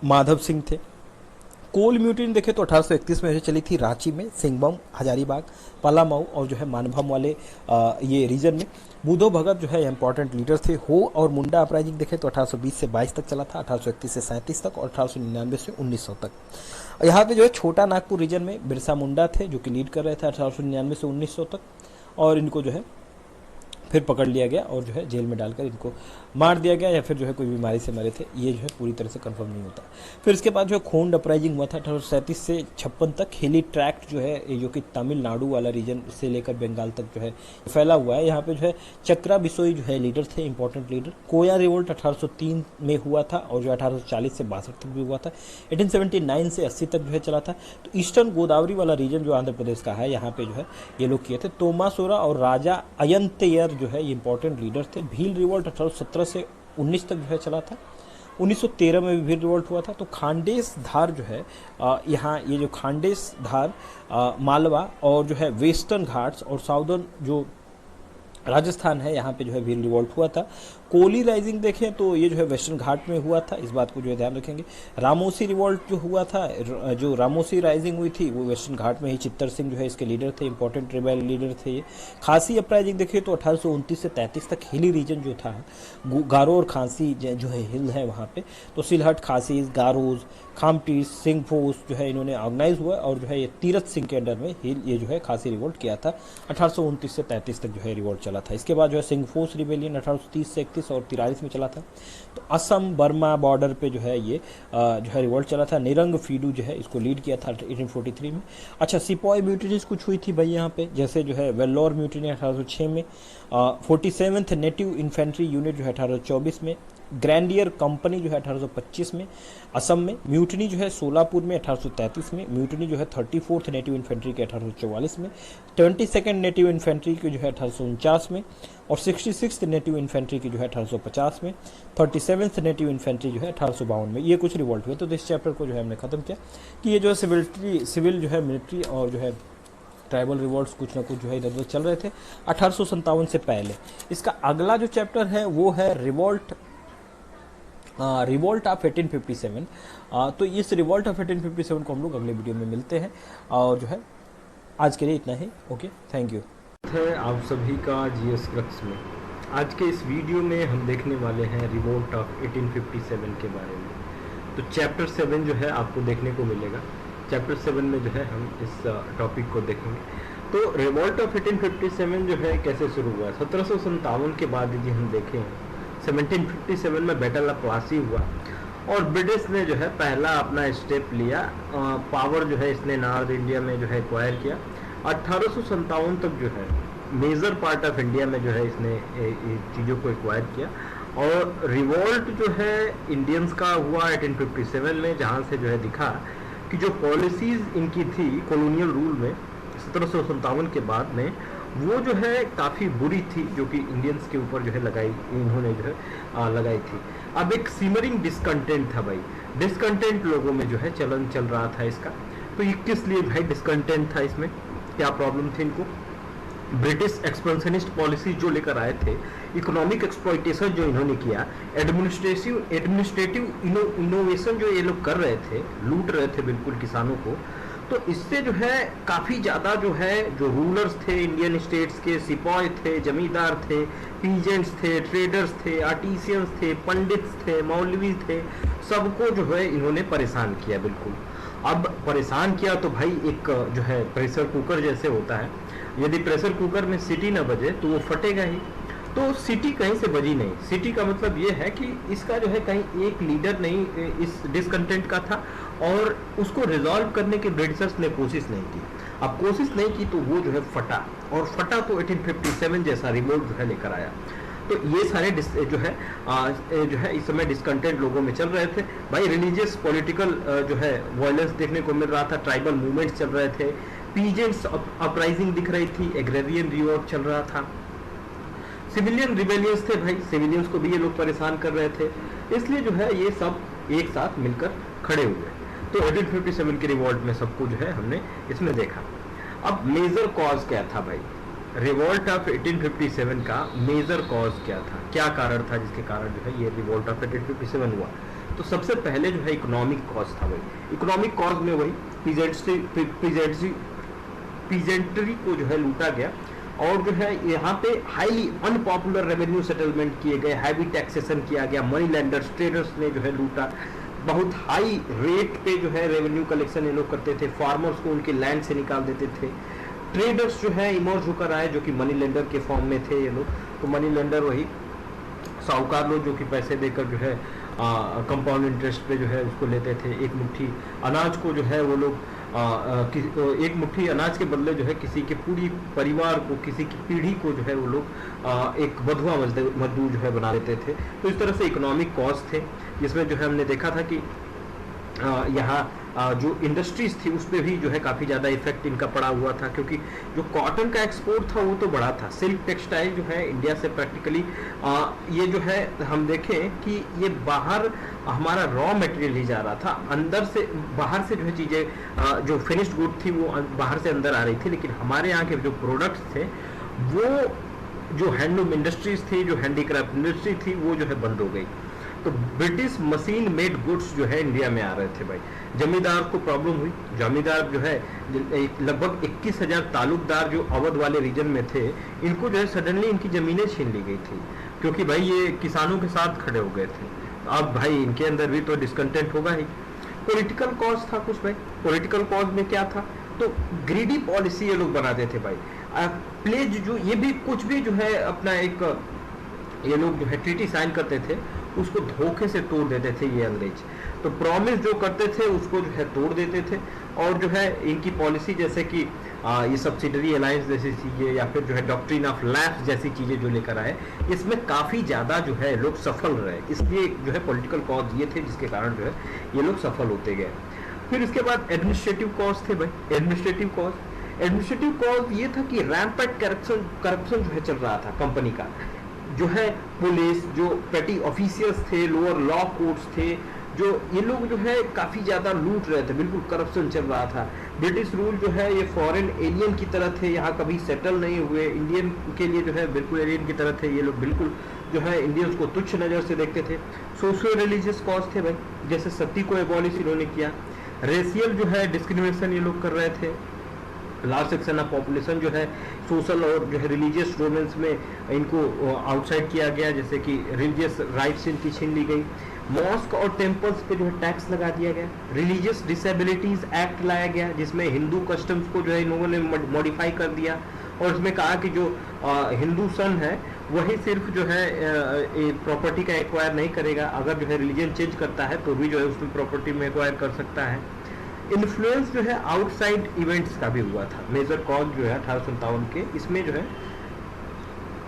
माधव सिंह थे। कोल म्यूटिन देखें तो 1831 में चली थी रांची में, सिंहभूम, हजारीबाग, पलामऊ और जो है मानभूम वाले ये रीजन में। बुधो भगत जो है इंपॉर्टेंट लीडर थे। हो और मुंडा अपराइजिंग देखें तो 1820 से 22 तक चला था, 1831 से 37 तक, और 1899 से 1900 तक। यहाँ पे जो है छोटा नागपुर रीजन में बिरसा मुंडा थे जो कि लीड कर रहे थे 1899 से 1900 तक, और इनको जो है फिर पकड़ लिया गया और जो है जेल में डालकर इनको मार दिया गया, या फिर जो है कोई बीमारी से मरे थे, ये जो है पूरी तरह से कंफर्म नहीं होता। फिर इसके बाद जो है खोंड अपराइजिंग हुआ था 1837 से 56 तक। हिली ट्रैक्ट जो है जो कि तमिलनाडु वाला रीजन से लेकर बंगाल तक जो है फैला हुआ है। यहाँ पे जो है चक्रा बिसोई जो है लीडर थे, इंपॉर्टेंट लीडर। कोया रिवोल्ट 1803 में हुआ था, और जो 1840 से 62 तक भी हुआ था। 1879 से 80 तक जो है चला था। तो ईस्टर्न गोदावरी वाला रीजन जो आंध्र प्रदेश का है, यहाँ पे जो है ये लोग किए थे। तोमासोरा और राजा अयंतयर जो है ये इंपॉर्टेंट लीडर थे। भील रिवोल्ट 1817 से 19 तक जो है चला था। 1913 में भी भील रिवॉल्ट हुआ था। तो खांडेश धार जो है यहाँ ये जो खांडेश धार मालवा और जो है वेस्टर्न घाट्स और साउदर्न जो राजस्थान है यहाँ पे जो है भील रिवॉल्ट हुआ था। कोली राइजिंग देखें तो ये जो है वेस्टर्न घाट में हुआ था, इस बात को जो है ध्यान रखेंगे। रामोसी रिवॉल्ट जो हुआ था, जो रामोसी राइजिंग हुई थी वो वेस्टर्न घाट में ही, चित्तर सिंह जो है इसके लीडर थे, इंपॉर्टेंट रिबेल लीडर थे ये। खांसी अपराइजिंग देखें तो 1829 से 33 तक हिली रीजन जो था, गारो और खांसी जो है हिल है वहाँ पे, तो सिलहट, खासी, गारोज, खामटी, सिंहफोस जो है इन्होंने ऑर्गेनाइज हुआ और जो है ये तीरथ सिंह के अंडर में हिल ये जो है खासी रिवोल्ट किया था। 1829 से 33 तक जो है रिवोल्ट चला था। इसके बाद जो है सिंहफोस रिबेलियन 1830 से 31 और 43 में चला था। तो असम बर्मा बॉर्डर पे जो है ये जो है रिवोल्ट चला था। निरंग फीडू जो है इसको लीड किया था 1843 में। अच्छा, सिपॉय म्यूटिनीज कुछ हुई थी भाई यहाँ पे, जैसे जो है वेल्लोर म्यूटिनी 1806 में, 47th नेटिव इन्फेंट्री यूनिट जो है 1824 में, ग्रैंडियर कंपनी जो है 1825 में, असम में म्यूटनी जो है सोलापुर में 1833 में, म्यूटनी जो है 34th नेटिव इन्फेंट्री के 1844 में, 22nd नेटिव इन्फेंट्री की जो है 1849 में, और 66th नेटिव इन्फेंट्री की जो है 1850 में, 37th नेटिव इन्फेंट्री जो है 1852 में। ये कुछ रिवॉल्ट हुए। तो इस चैप्टर को जो है हमने खत्म किया कि ये जो है सिविल जो है मिलिट्री और जो है ट्राइबल रिवॉल्ट्स कुछ ना कुछ जो है इधर उधर चल रहे थे 1857 से पहले। इसका अगला जो चैप्टर है वो है रिवॉल्ट ऑफ 1857। तो इस रिवॉल्ट ऑफ 1857 को हम लोग अगले वीडियो में मिलते हैं, और जो है आज के लिए इतना ही। Okay, thank you. है आप सभी का जीएस क्रक्स में। आज के इस वीडियो में हम देखने वाले हैं रिवोल्ट ऑफ 1857 के बारे में। तो चैप्टर 7 जो है आपको देखने को मिलेगा। चैप्टर 7 में जो है हम इस टॉपिक को देखेंगे। तो रिवोल्ट ऑफ 1857 जो है कैसे शुरू हुआ? 1757 के बाद यदि हम देखें, 1757 में बैटल ऑफ प्लासी हुआ और ब्रिटिश ने जो है पहला अपना स्टेप लिया, पावर जो है इसने नॉर्थ इंडिया में जो है एक्वायर किया। 1857 तक जो है मेजर पार्ट ऑफ इंडिया में जो है इसने चीज़ों को एक्वायर किया। और रिवोल्ट जो है इंडियंस का हुआ 1857 में, जहाँ से जो है दिखा कि जो पॉलिसीज इनकी थी कॉलोनियल रूल में 1757 के बाद में, वो जो है काफ़ी बुरी थी, जो कि इंडियंस के ऊपर जो है इन्होंने जो है लगाई थी। अब एक सिमरिंग डिसकंटेंट था भाई, डिसकंटेंट लोगों में जो है चलन चल रहा था इसका। तो ये किस लिए भाई डिसकंटेंट था, इसमें क्या प्रॉब्लम थी इनको? ब्रिटिश एक्सपेंशनिस्ट पॉलिसी जो लेकर आए थे, इकोनॉमिक एक्सप्लॉइटेशन जो इन्होंने किया, एडमिनिस्ट्रेटिव इनोवेशन जो ये लोग कर रहे थे, लूट रहे थे बिल्कुल किसानों को। तो इससे जो है काफ़ी ज़्यादा जो है जो रूलर्स थे इंडियन स्टेट्स के, सिपॉय थे, जमींदार थे, पीजेंट्स थे, ट्रेडर्स थे, आर्टिसियंस थे, पंडित्स थे, मौलवी थे, सबको जो है इन्होंने परेशान किया बिल्कुल। अब परेशान किया तो भाई एक जो है प्रेशर कुकर जैसे होता है, यदि प्रेशर कुकर में सीटी न बजे तो वो फटेगा ही। तो सिटी कहीं से बजी नहीं। सिटी का मतलब ये है कि इसका जो है कहीं एक लीडर नहीं इस डिसकंटेंट का था, और उसको रिजॉल्व करने की ब्रिटिशर्स ने कोशिश नहीं की। अब कोशिश नहीं की तो वो जो है फटा, और फटा तो 1857 जैसा रिवोल्ट जो है लेकर आया। तो ये सारे जो है इस समय डिसकंटेंट लोगों में चल रहे थे भाई। रिलीजियस पॉलिटिकल जो है वायलेंस देखने को मिल रहा था, ट्राइबल मूवमेंट्स चल रहे थे, पीजेंट्स अपराइजिंग दिख रही थी, एग्रेरियन रिवॉल्ट चल रहा था, सिविलियन रिबेलियंस थे भाई, सिविलियंस को भी ये लोग परेशान कर रहे थे। इसलिए जो है ये सब एक साथ मिलकर खड़े हुए। तो 1857 के रिवॉल्ट में सबको जो है हमने इसमें देखा। अब मेजर कॉज क्या था भाई? रिवॉल्ट ऑफ 1857 का मेजर कॉज क्या था, क्या कारण था जिसके कारण जो है ये रिवॉल्ट ऑफ 1857 हुआ? तो सबसे पहले जो है इकोनॉमिक कॉज था भाई। इकोनॉमिक कॉज में वही पीजेंट्री को जो है लूटा गया, और जो है यहाँ पे हाईली अनपॉपुलर रेवेन्यू सेटलमेंट किए गए, हैवी टैक्सेशन किया गया, मनी लैंडर्स, ट्रेडर्स ने जो है लूटा, बहुत हाई रेट पे जो है रेवेन्यू कलेक्शन ये लोग करते थे, फार्मर्स को उनके लैंड से निकाल देते थे। ट्रेडर्स जो है इमर्ज होकर आए, जो कि मनी लेंडर के फॉर्म में थे ये लोग। तो मनी लेंडर वही साहूकार लोग जो कि पैसे देकर जो है कंपाउंड इंटरेस्ट पे जो है उसको लेते थे। एक मुट्ठी अनाज को जो है वो लोग एक मुट्ठी अनाज के बदले जो है किसी के पूरी परिवार को, किसी की पीढ़ी को जो है वो लोग एक बधुआ मजदूर जो है बना लेते थे। तो इस तरह से इकोनॉमिक कॉज थे, जिसमें जो है हमने देखा था कि यहाँ जो इंडस्ट्रीज थी उस पर भी जो है काफ़ी ज़्यादा इफेक्ट इनका पड़ा हुआ था, क्योंकि जो कॉटन का एक्सपोर्ट था वो तो बड़ा था। सिल्क टेक्सटाइल जो है इंडिया से प्रैक्टिकली ये जो है हम देखें कि ये बाहर हमारा रॉ मटेरियल ही जा रहा था, अंदर से बाहर से जो है चीज़ें जो फिनिश्ड गुड थी वो बाहर से अंदर आ रही थी, लेकिन हमारे यहाँ के जो प्रोडक्ट्स थे वो जो हैंडलूम इंडस्ट्रीज थी, जो हैंडीक्राफ्ट इंडस्ट्री थी, वो जो है बंद हो गई। तो ब्रिटिश मशीन मेड गुड्स जो है इंडिया में आ रहे थे भाई। जमींदार को प्रॉब्लम हुई। जमींदार जो है लगभग 21,000 तालुकदार जो अवध वाले रीजन में थे, इनको जो है सडनली इनकी जमीनें छीन ली गई थी, क्योंकि भाई ये किसानों के साथ खड़े हो गए थे। अब भाई इनके अंदर भी तो डिस्कंटेंट होगा ही। पॉलिटिकल कॉज था कुछ भाई। पॉलिटिकल कॉज में क्या था, तो ग्रीडी पॉलिसी ये लोग बनाते थे भाई। प्लेज जो ये भी कुछ भी जो है अपना एक ये लोग जो है ट्रीटी साइन करते थे उसको धोखे से तोड़ देते थे ये अंग्रेज। तो प्रॉमिस जो करते थे उसको जो है तोड़ देते थे, और जो है इनकी पॉलिसी जैसे कि ये सब्सिडरी अलायंस जैसी चीज़ें या फिर जो है डॉक्ट्रिन ऑफ लैप्स जैसी चीज़ें जो लेकर आए, इसमें काफ़ी ज़्यादा जो है लोग सफल रहे। इसलिए जो है पॉलिटिकल कॉज ये थे जिसके कारण जो है ये लोग सफल होते गए। फिर इसके बाद एडमिनिस्ट्रेटिव कॉज थे भाई। एडमिनिस्ट्रेटिव कॉज ये था कि रैम्पेंट करप्शन जो है चल रहा था कंपनी का। जो है पुलिस, जो पेटी ऑफिसियल्स थे, लोअर लॉ कोर्ट्स थे, जो ये लोग जो है काफ़ी ज़्यादा लूट रहे थे, बिल्कुल करप्शन चल रहा था। ब्रिटिश रूल जो है ये फॉरेन एलियन की तरह थे, यहाँ कभी सेटल नहीं हुए, इंडियन के लिए जो है बिल्कुल एलियन की तरह थे। ये लोग बिल्कुल जो है इंडियंस को तुच्छ नज़र से देखते थे। सोशियो रिलीजियस कॉज थे भाई, जैसे सती को एबॉलिश इन्होंने किया। रेशियल जो है डिस्क्रिमिनेशन ये लोग कर रहे थे। लार्ज सेक्शन ऑफ पॉपुलेशन जो है सोशल और जो है रिलीजियस डोमेन्स में इनको आउटसाइड किया गया, जैसे कि रिलीजियस राइट्स इनकी छीन ली गई। मॉस्क और टेम्पल्स पे जो है टैक्स लगा दिया गया। रिलीजियस डिसेबिलिटीज एक्ट लाया गया, जिसमें हिंदू कस्टम्स को जो है इन लोगों ने मॉडिफाई कर दिया, और इसमें कहा कि जो हिंदू सन है वही सिर्फ जो है प्रॉपर्टी का एक्वायर नहीं करेगा, अगर जो है रिलीजन चेंज करता है तो भी जो है उसमें प्रॉपर्टी में एक्वायर कर सकता है। इन्फ्लुएंस जो है आउटसाइड इवेंट्स का भी हुआ था। मेजर कॉज जो है 1857 के, इसमें जो है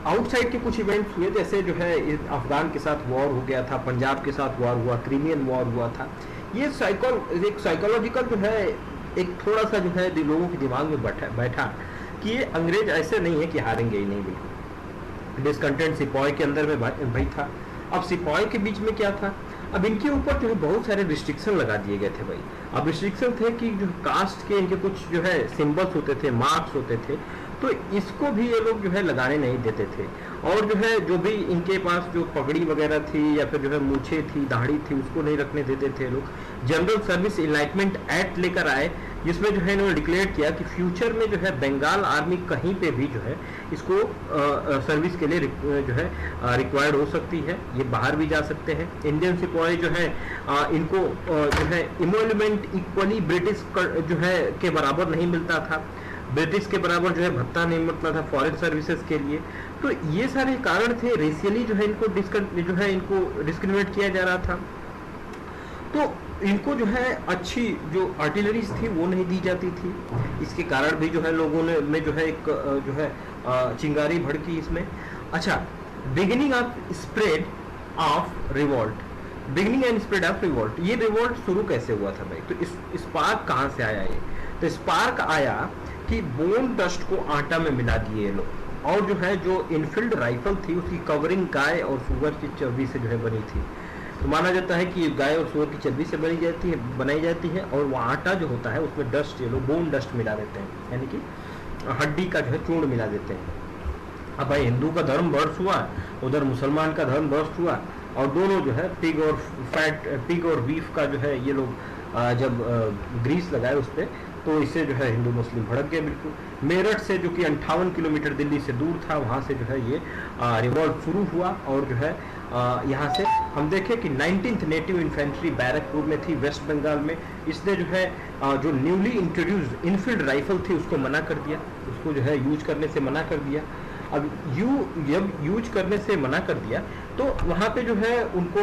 आउटसाइड के कुछ इवेंट्स हुए, जैसे जो है अफगान के साथ वॉर हो गया था, पंजाब के साथ वॉर हुआ, क्रीमियन वॉर हुआ था। ये एक साइकोलॉजिकल जो है एक थोड़ा सा जो है लोगों के दिमाग में बैठा कि ये अंग्रेज ऐसे नहीं है कि हारेंगे ही नहीं। बिल्कुल डिस्कंटेंट सिपाही के अंदर में भाई था। अब सिपाही के बीच में क्या था, अब इनके ऊपर जो है बहुत सारे रिस्ट्रिक्शन लगा दिए गए थे भाई। अब रिस्ट्रिक्शन थे कि जो कास्ट के इनके कुछ जो है सिंबल्स होते थे, मार्क्स होते थे, तो इसको भी ये लोग जो है लगाने नहीं देते थे। और जो है जो भी इनके पास जो पगड़ी वगैरह थी या फिर जो है मूछे थी, दाढ़ी थी, उसको नहीं रखने देते थे लोग। जनरल सर्विस इनलाइटमेंट एक्ट लेकर आए, जिसमें जो है इन्होंने डिक्लेयर किया कि फ्यूचर में जो है बंगाल आर्मी कहीं पे भी जो है इसको सर्विस के लिए जो है रिक्वायर्ड हो सकती है, ये बाहर भी जा सकते हैं। इंडियन सिपाही जो है इनको जो है इमोलमेंट इक्वली ब्रिटिश जो है के बराबर नहीं मिलता था, ब्रिटिश के बराबर जो है भत्ता नहीं मिलता था फॉरेन सर्विसेज के लिए। तो ये सारे कारण थे। रेशियली जो है इनको डिस्क्रिमिनेट किया जा रहा था। तो इनको जो है अच्छी जो आर्टिलरीज थी वो नहीं दी जाती थी, इसके कारण भी जो है लोगों ने में जो है एक जो है चिंगारी भड़की इसमें। अच्छा, beginning of spread of revolt, beginning and spread of revolt, ये रिवॉल्ट शुरू कैसे हुआ था भाई? तो स्पार्क कहाँ से आया ये? तो स्पार्क आया कि बोन डस्ट को आटा में मिला दिए ये लोग, और जो है जो इनफील्ड राइफल थी उसकी कवरिंग गाय और सुअर की चर्बी से जो है बनी थी। तो माना जाता है कि गाय और सुअर की चर्बी से बनाई जाती है, और वो आटा जो होता है उसमें डस्ट ये लोग बोन डस्ट मिला देते हैं, यानी कि हड्डी का जो है चूर्ण मिला देते हैं। अब भाई हिंदू का धर्म बर्स्ट हुआ, उधर मुसलमान का धर्म बर्स्ट हुआ, और दोनों जो है पिग और बीफ का जो है ये लोग जब ग्रीस लगाए उस पर, तो इससे जो है हिंदू मुस्लिम भड़क गए बिल्कुल। मेरठ से जो कि 58 किलोमीटर दिल्ली से दूर था, वहाँ से जो है ये रिवॉल्ट शुरू हुआ। और जो है यहाँ से हम देखें कि 19th नेटिव इन्फेंट्री बैरकपुर में थी, वेस्ट बंगाल में। इसने जो है जो न्यूली इंट्रोड्यूस्ड इनफील्ड राइफल थी उसको मना कर दिया, उसको जो है यूज करने से मना कर दिया। अब जब यूज करने से मना कर दिया तो वहाँ पे जो है उनको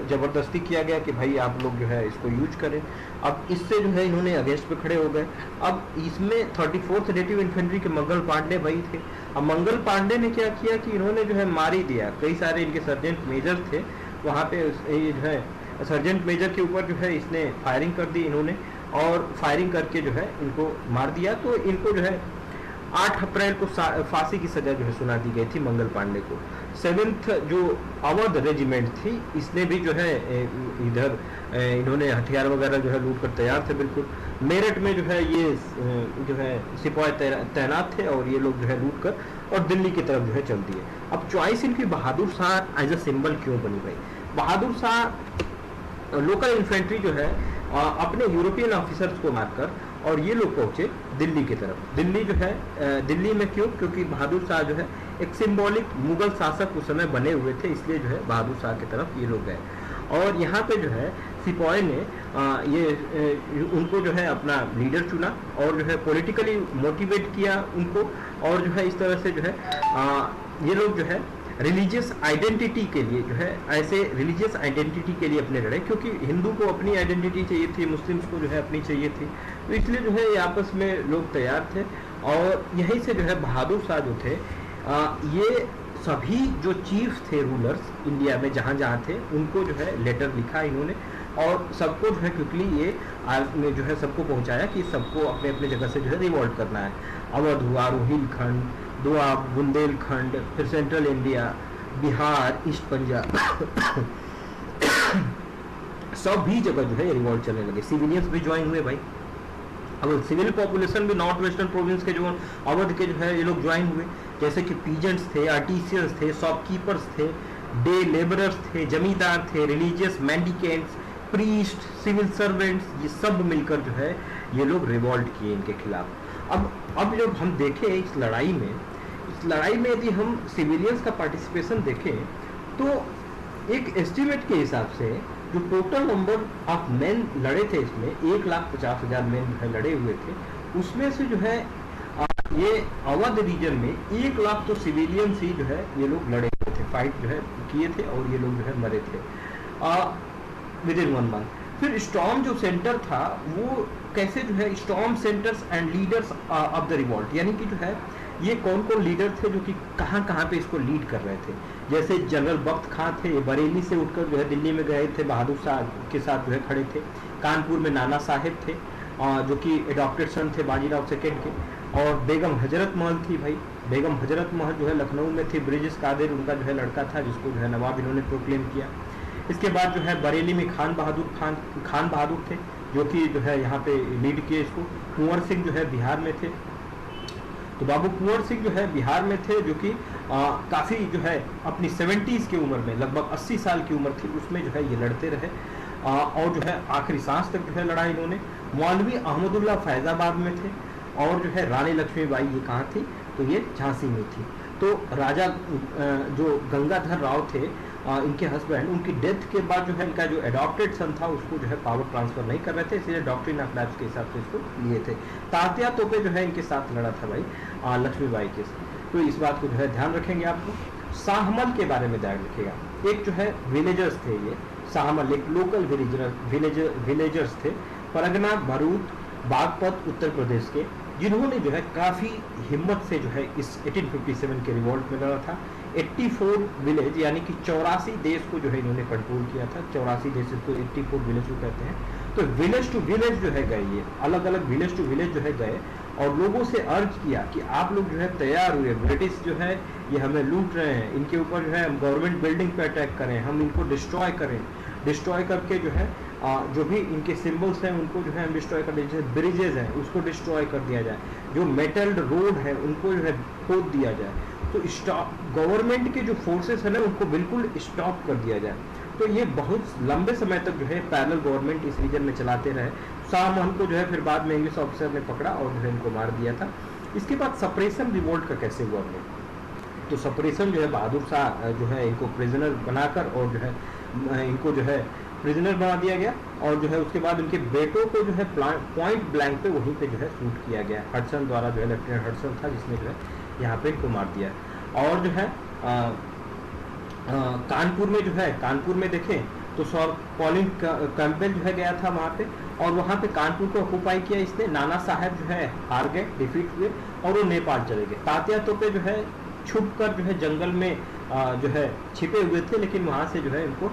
ज़बरदस्ती किया गया कि भाई आप लोग जो है इसको यूज करें। अब इससे जो है इन्होंने अगेंस्ट पे खड़े हो गए। अब इसमें 34th नेटिव इन्फेंट्री के मंगल पांडे भाई थे। अब मंगल पांडे ने क्या किया कि इन्होंने जो है मार ही दिया, कई सारे इनके सर्जेंट मेजर थे वहाँ पे, ये जो है सर्जेंट मेजर के ऊपर जो है इसने फायरिंग कर दी इन्होंने, और फायरिंग करके जो है इनको मार दिया। तो इनको जो है 8 अप्रैल को फांसी की सजा जो है सुना दी गई थी मंगल पांडे को। 7th जो अवध रेजिमेंट थी, इसने भी जो है इधर इन्होंने हथियार वगैरह जो है लूट कर तैयार थे बिल्कुल। मेरठ में जो है ये जो है सिपाही तैनात थे और ये लोग जो है लूट कर और दिल्ली की तरफ जो है चल दिए। अब चॉइस इनकी Bahadur Shah as a symbol क्यों बनी भाई? बहादुर शाह लोकल इन्फेंट्री जो है अपने यूरोपियन ऑफिसर्स को मारकर और ये लोग पहुंचे दिल्ली की तरफ। दिल्ली जो है दिल्ली में क्यों? क्योंकि बहादुर शाह जो है एक सिंबॉलिक मुगल शासक उस समय बने हुए थे, इसलिए जो है बहादुर शाह की तरफ ये लोग गए। और यहाँ पे जो है सिपाही ने उनको जो है अपना लीडर चुना और जो है पॉलिटिकली मोटिवेट किया उनको, और जो है इस तरह से जो है ये लोग जो है रिलीजियस आइडेंटिटी के लिए जो है ऐसे रिलीजियस आइडेंटिटी के लिए अपने लड़े, क्योंकि हिंदू को अपनी आइडेंटिटी चाहिए थी, मुस्लिम्स को जो है अपनी चाहिए थी, तो इसलिए जो है ये आपस में लोग तैयार थे। और यहीं से जो है बहादुर शाह जो थे ये सभी जो चीफ थे रूलर्स इंडिया में जहाँ जहाँ थे उनको जो है लेटर लिखा इन्होंने, और सबको जो है क्विकली ये जो है सबको पहुँचाया कि सबको अपने अपने जगह से जो है रिवॉल्ट करना है। अवध हुआ, रोहिलखंड, दोआब, बुंदेलखंड, फिर central India, Bihar, east Punjab सभी जगह जो है रिवॉल्ट चलने लगे। सिविलियंस भी ज्वाइन हुए भाई। अब सिविल पॉपुलेशन भी नॉर्थ वेस्टर्न प्रोविंस के जो अवध के जो है ये लोग ज्वाइन हुए, जैसे कि पीजेंट्स थे, आर्टिसियंस थे, शॉपकीपर्स थे, डे लेबरर्स थे, जमींदार थे, रिलीजियस मैंडिकेंट्स, प्रीस्ट, सिविल सर्वेंट्स, ये सब मिलकर जो है ये लोग रिवॉल्ट किए इनके खिलाफ। अब जब हम देखें इस लड़ाई में यदि हम सिविलियंस का पार्टिसिपेशन देखें तो एक एस्टिमेट के हिसाब से जो टोटल नंबर ऑफ मेन लड़े थे इसमें 1,50,000 मेन जो है लड़े हुए थे, उसमें से जो है ये अवध रीजन में 1 लाख तो सिविलियंस ही जो है ये लोग लड़े हुए थे, फाइट जो है किए थे और ये लोग जो है मरे थे विद इन 1 मंथ। फिर स्टॉर्म जो सेंटर था वो कैसे जो है storm centres and leaders of the revolt, यानी कि जो है ये कौन कौन लीडर थे जो कि कहाँ कहाँ पे इसको लीड कर रहे थे। जैसे जनरल बख्त खां थे, बरेली से उठकर जो है दिल्ली में गए थे, बहादुर शाह के साथ जो है खड़े थे। कानपुर में नाना साहेब थे जो कि एडॉप्टेड सन थे बाजीराव सेकेंड के। और बेगम हजरत महल थी भाई, बेगम हजरत महल जो है लखनऊ में थी, ब्रिजेश कादिर उनका जो है लड़का था जिसको जो है नवाब इन्होंने प्रोक्लेम किया। इसके बाद जो है बरेली में खान बहादुर थे जो कि जो है यहाँ पे लीड किए इसको। कुंवर सिंह जो है बिहार में थे, तो बाबू कुंवर सिंह जो है बिहार में थे जो कि काफ़ी जो है अपनी 70s की उम्र में, लगभग 80 साल की उम्र थी उसमें जो है ये लड़ते रहे और जो है आखिरी सांस तक जो है लड़ा इन्होंने। मौलवी अहमदुल्ला फैजाबाद में थे और जो है रानी लक्ष्मीबाई ये कहाँ थी? तो ये झांसी में थी। तो राजा जो गंगाधर राव थे इनके हस्बैंड, उनकी डेथ के बाद जो है इनका जो एडॉप्टेड सन था उसको जो है पावर ट्रांसफर नहीं कर रहे थे, इसलिए डॉक्ट्रिन ऑफ लैप्स के हिसाब से इसको लिए थे। तात्या तोपे जो है इनके साथ लड़ा था भाई लक्ष्मीबाई के साथ, तो इस बात को जो है ध्यान रखेंगे। आपको शाहमल के बारे में ध्यान रखिएगा। एक जो है विलेजर्स थे ये शाहमल, एक लोकल विलेजर्स थे परगना भरूच बागपत उत्तर प्रदेश के, जिन्होंने जो है काफ़ी हिम्मत से जो है इस 1857 के रिवॉल्ट में लड़ा था। 84 विलेज यानी कि 84 देश को जो है इन्होंने कंट्रोल किया था। 84 देश को 84 विलेज को कहते हैं। तो विलेज टू विलेज जो है गए, ये अलग अलग विलेज टू विलेज जो है गए और लोगों से अर्ज किया कि आप लोग जो है तैयार हुए, ब्रिटिश जो है ये हमें लूट रहे हैं, इनके ऊपर जो है हम गवर्नमेंट बिल्डिंग पे अटैक करें, हम इनको डिस्ट्रॉय करें, डिस्ट्रॉय करके जो है जो भी इनके सिंबल्स हैं उनको जो है हम डिस्ट्रॉय कर दें, जैसे ब्रिजेज हैं उसको डिस्ट्रॉय कर दिया जाए, जो मेटल्ड रोड है उनको जो है खोद दिया जाए, तो स्टॉप गवर्नमेंट के जो फोर्सेस है ना उनको बिल्कुल स्टॉप कर दिया जाए। तो ये बहुत लंबे समय तक जो है पैरेलल गवर्नमेंट इस रीजन में चलाते रहे। शाहमहल को जो है फिर बाद में इंग्लिश ऑफिसर ने पकड़ा और जो है इनको मार दिया था। इसके बाद सप्रेशन रिवोल्ट का कैसे हुआ हमने, तो सप्रेशन जो है बहादुर शाह जो है इनको प्रिजनर बनाकर और जो है इनको जो है प्रिजनर बना दिया गया और जो है उसके बाद उनके बेटों को जो है पॉइंट ब्लैंक पे वहीं पे जो है शूट किया गया। हडसन द्वारा जो है लेफ्टिनेंट हडसन था जिसने जो है यहाँ पे इनको मार दिया। और जो है कानपुर में जो है, कानपुर में देखें तो सर कॉलिन कैंपबेल जो है गया था वहाँ पे और वहाँ पे कानपुर को ऑक्यूपाई किया इसने। नाना साहेब जो है हार गए, डिफीट हुए और वो नेपाल चले गए। तात्या तोपे जो है छुप कर जो है जंगल में जो है छिपे हुए थे, लेकिन वहाँ से जो है इनको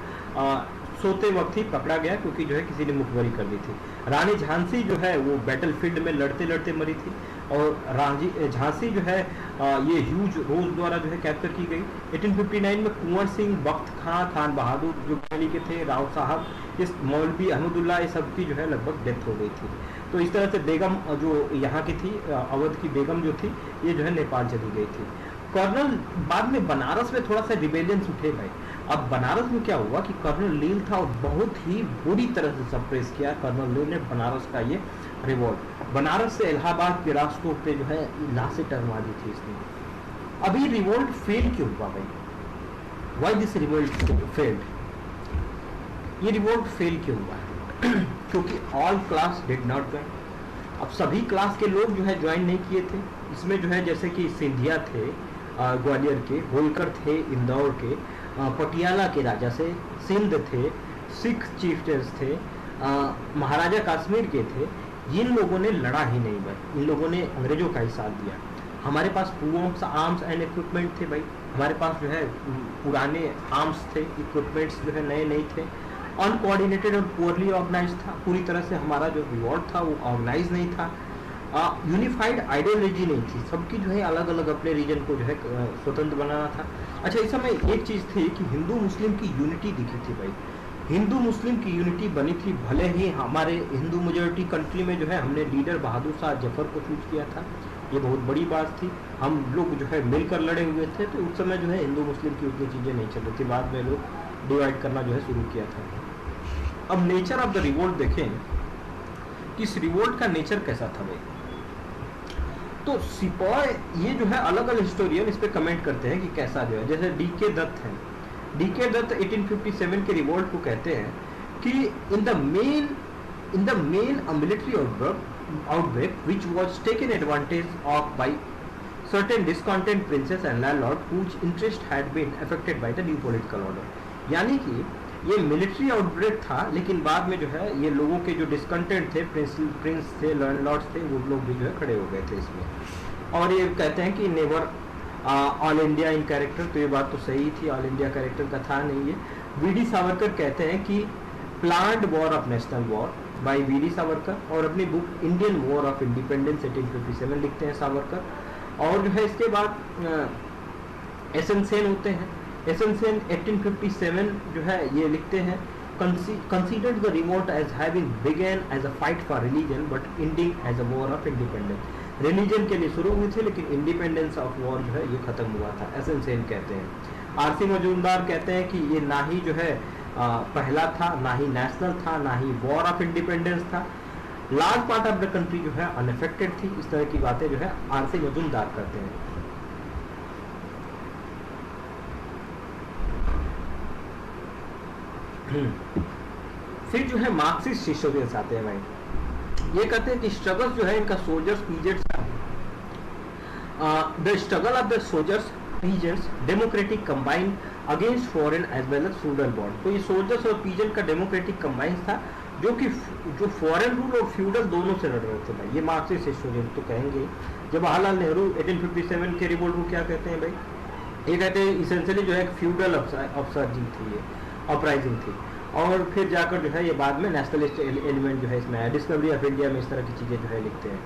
सोते वक्त ही पकड़ा गया, क्योंकि जो है किसी ने मुखबरी कर दी थी। रानी झांसी जो है वो बैटलफील्ड में लड़ते लड़ते मरी थी, और झांसी जो है ये ह्यूज रोज द्वारा जो है कैप्चर की गई। 1859 में कुंवर सिंह, बख्त खां, खान बहादुर जो दिल्ली के थे, राव साहब, इस मौलवी अहमदुल्ला, ये सब की जो है लगभग डेथ हो गई थी। तो इस तरह से बेगम जो यहाँ की थी, अवध की बेगम जो थी, ये जो है नेपाल चली गई थी। कर्नल बाद में बनारस में थोड़ा सा रिबेलियंस उठे भाई। अब बनारस में क्या हुआ कि कर्नल लील था और बहुत ही बुरी तरह से सप्रेस किया कर्नल लील ने बनारस का ये रिवोल्ट। बनारस से इलाहाबाद के रास्तों पे जो है लाशें टंगवा दी थी इसने। अभी रिवोल्ट फेल क्यों हुआ भाई? Why this revolt failed? ये रिवोल्ट फेल क्यों हुआ? क्योंकि all class did not join. अब सभी क्लास के लोग जो है ज्वाइन नहीं किए थे इसमें। जो है जैसे कि सिंधिया थे ग्वालियर के, होलकर थे इंदौर के, पटियाला के राजा से, सिंध थे, सिख चीफ्स थे, महाराजा कश्मीर के थे। इन लोगों ने लड़ा ही नहीं भाई, इन लोगों ने अंग्रेजों का ही साथ दिया। हमारे पास आर्म्स एंड इक्विपमेंट थे भाई, हमारे पास जो है पुराने आर्म्स थे, इक्विपमेंट्स जो है नए नहीं थे। अनकोऑर्डिनेटेड और पुअरली ऑर्गेनाइज था, पूरी तरह से हमारा जो रिवॉर्ड था वो ऑर्गेनाइज नहीं था। यूनिफाइड आइडियोलॉजी नहीं थी, सबकी जो है अलग अलग अपने रीजन को जो है स्वतंत्र बनाना था। अच्छा, इस समय एक चीज़ थी कि हिंदू मुस्लिम की यूनिटी दिखी थी भाई, हिंदू मुस्लिम की यूनिटी बनी थी। भले ही हमारे हिंदू मेजोरिटी कंट्री में जो है हमने लीडर बहादुर शाह जफर को चूज किया था, ये बहुत बड़ी बात थी। हम लोग जो है मिलकर लड़े हुए थे, तो उस समय जो है हिंदू मुस्लिम की उतनी चीज़ें नहीं चल रही थी। बाद में लोग डिवाइड करना जो है शुरू किया था। अब नेचर ऑफ द रिवोल्ट देखें कि इस रिवोल्ट का नेचर कैसा था भाई। तो सिपॉय ये जो है अलग अलग हिस्टोरियन इस पे कमेंट करते हैं कि कैसा जो है, जैसे डीके दत्त हैं, डीके दत्त 1857 के रिवोल्ट को कहते हैं कि in the main military outbreak which was taken advantage of by certain discontent princes and landlords whose interest had been affected by the new political order। यानी कि ये मिलिट्री आउटब्रेक था, लेकिन बाद में जो है ये लोगों के जो डिस्कंटेंट थे, प्रिंस थे, लैंडलॉर्ड्स थे, वो लोग भी जो है खड़े हो गए थे इसमें। और ये कहते हैं कि never all India in character, तो ये बात तो सही थी, ऑल इंडिया कैरेक्टर का था नहीं ये। वीडी सावरकर कहते हैं कि planned war of national war by VD Savarkar, और अपनी book Indian war of independence 1857 लिखते हैं सावरकर। और जो है इसके बाद एस एन सेन होते हैं, एस एन सेन 1857 जो है ये लिखते हैं, considered the revolt as having began as a fight for religion but ending as a war of independence। Religion के लिए शुरू हुई थी, लेकिन इंडिपेंडेंस ऑफ वॉर जो है ये खत्म हुआ था, एस एन सेन कहते हैं। आरसी मजूमदार कहते हैं कि ये ना ही जो है पहला था, ना ही नेशनल था, ना ही वॉर ऑफ इंडिपेंडेंस था। Large part of the country जो है अनअफेक्टेड थी। इस तरह की बातें जो है आरसी मजूमदार करते हैं। फिर जो है मार्क्सिस्ट हिस्टोरियंस आते हैं भाई, ये कहते हैं कि स्ट्रगल्स जो है इनका soldiers peasants, the struggle of the soldiers peasants democratic combine against foreign as well as feudal bond. तो ये सोल्जर्स और पीजेंट का डेमोक्रेटिक कंबाइन था, जो फॉरेन रूल और फ्यूडल दोनों से लड़ रहे थे भाई। ये मार्क्सिस्ट हिस्टोरियन तो कहेंगे। जवाहरलाल नेहरू 1857 के रिवोल्ट को क्या कहते हैं भाई, ये कहते हैं इसेंशियली जो है फ्यूडल अपसर्जिंग थी, ये अपराइजिंग थी। और फिर जाकर जो है ये बाद में नेशनलिस्ट एलिमेंट जो है इसमें आया। डिस्कवरी ऑफ इंडिया में इस तरह की चीज़ें जो है लिखते हैं।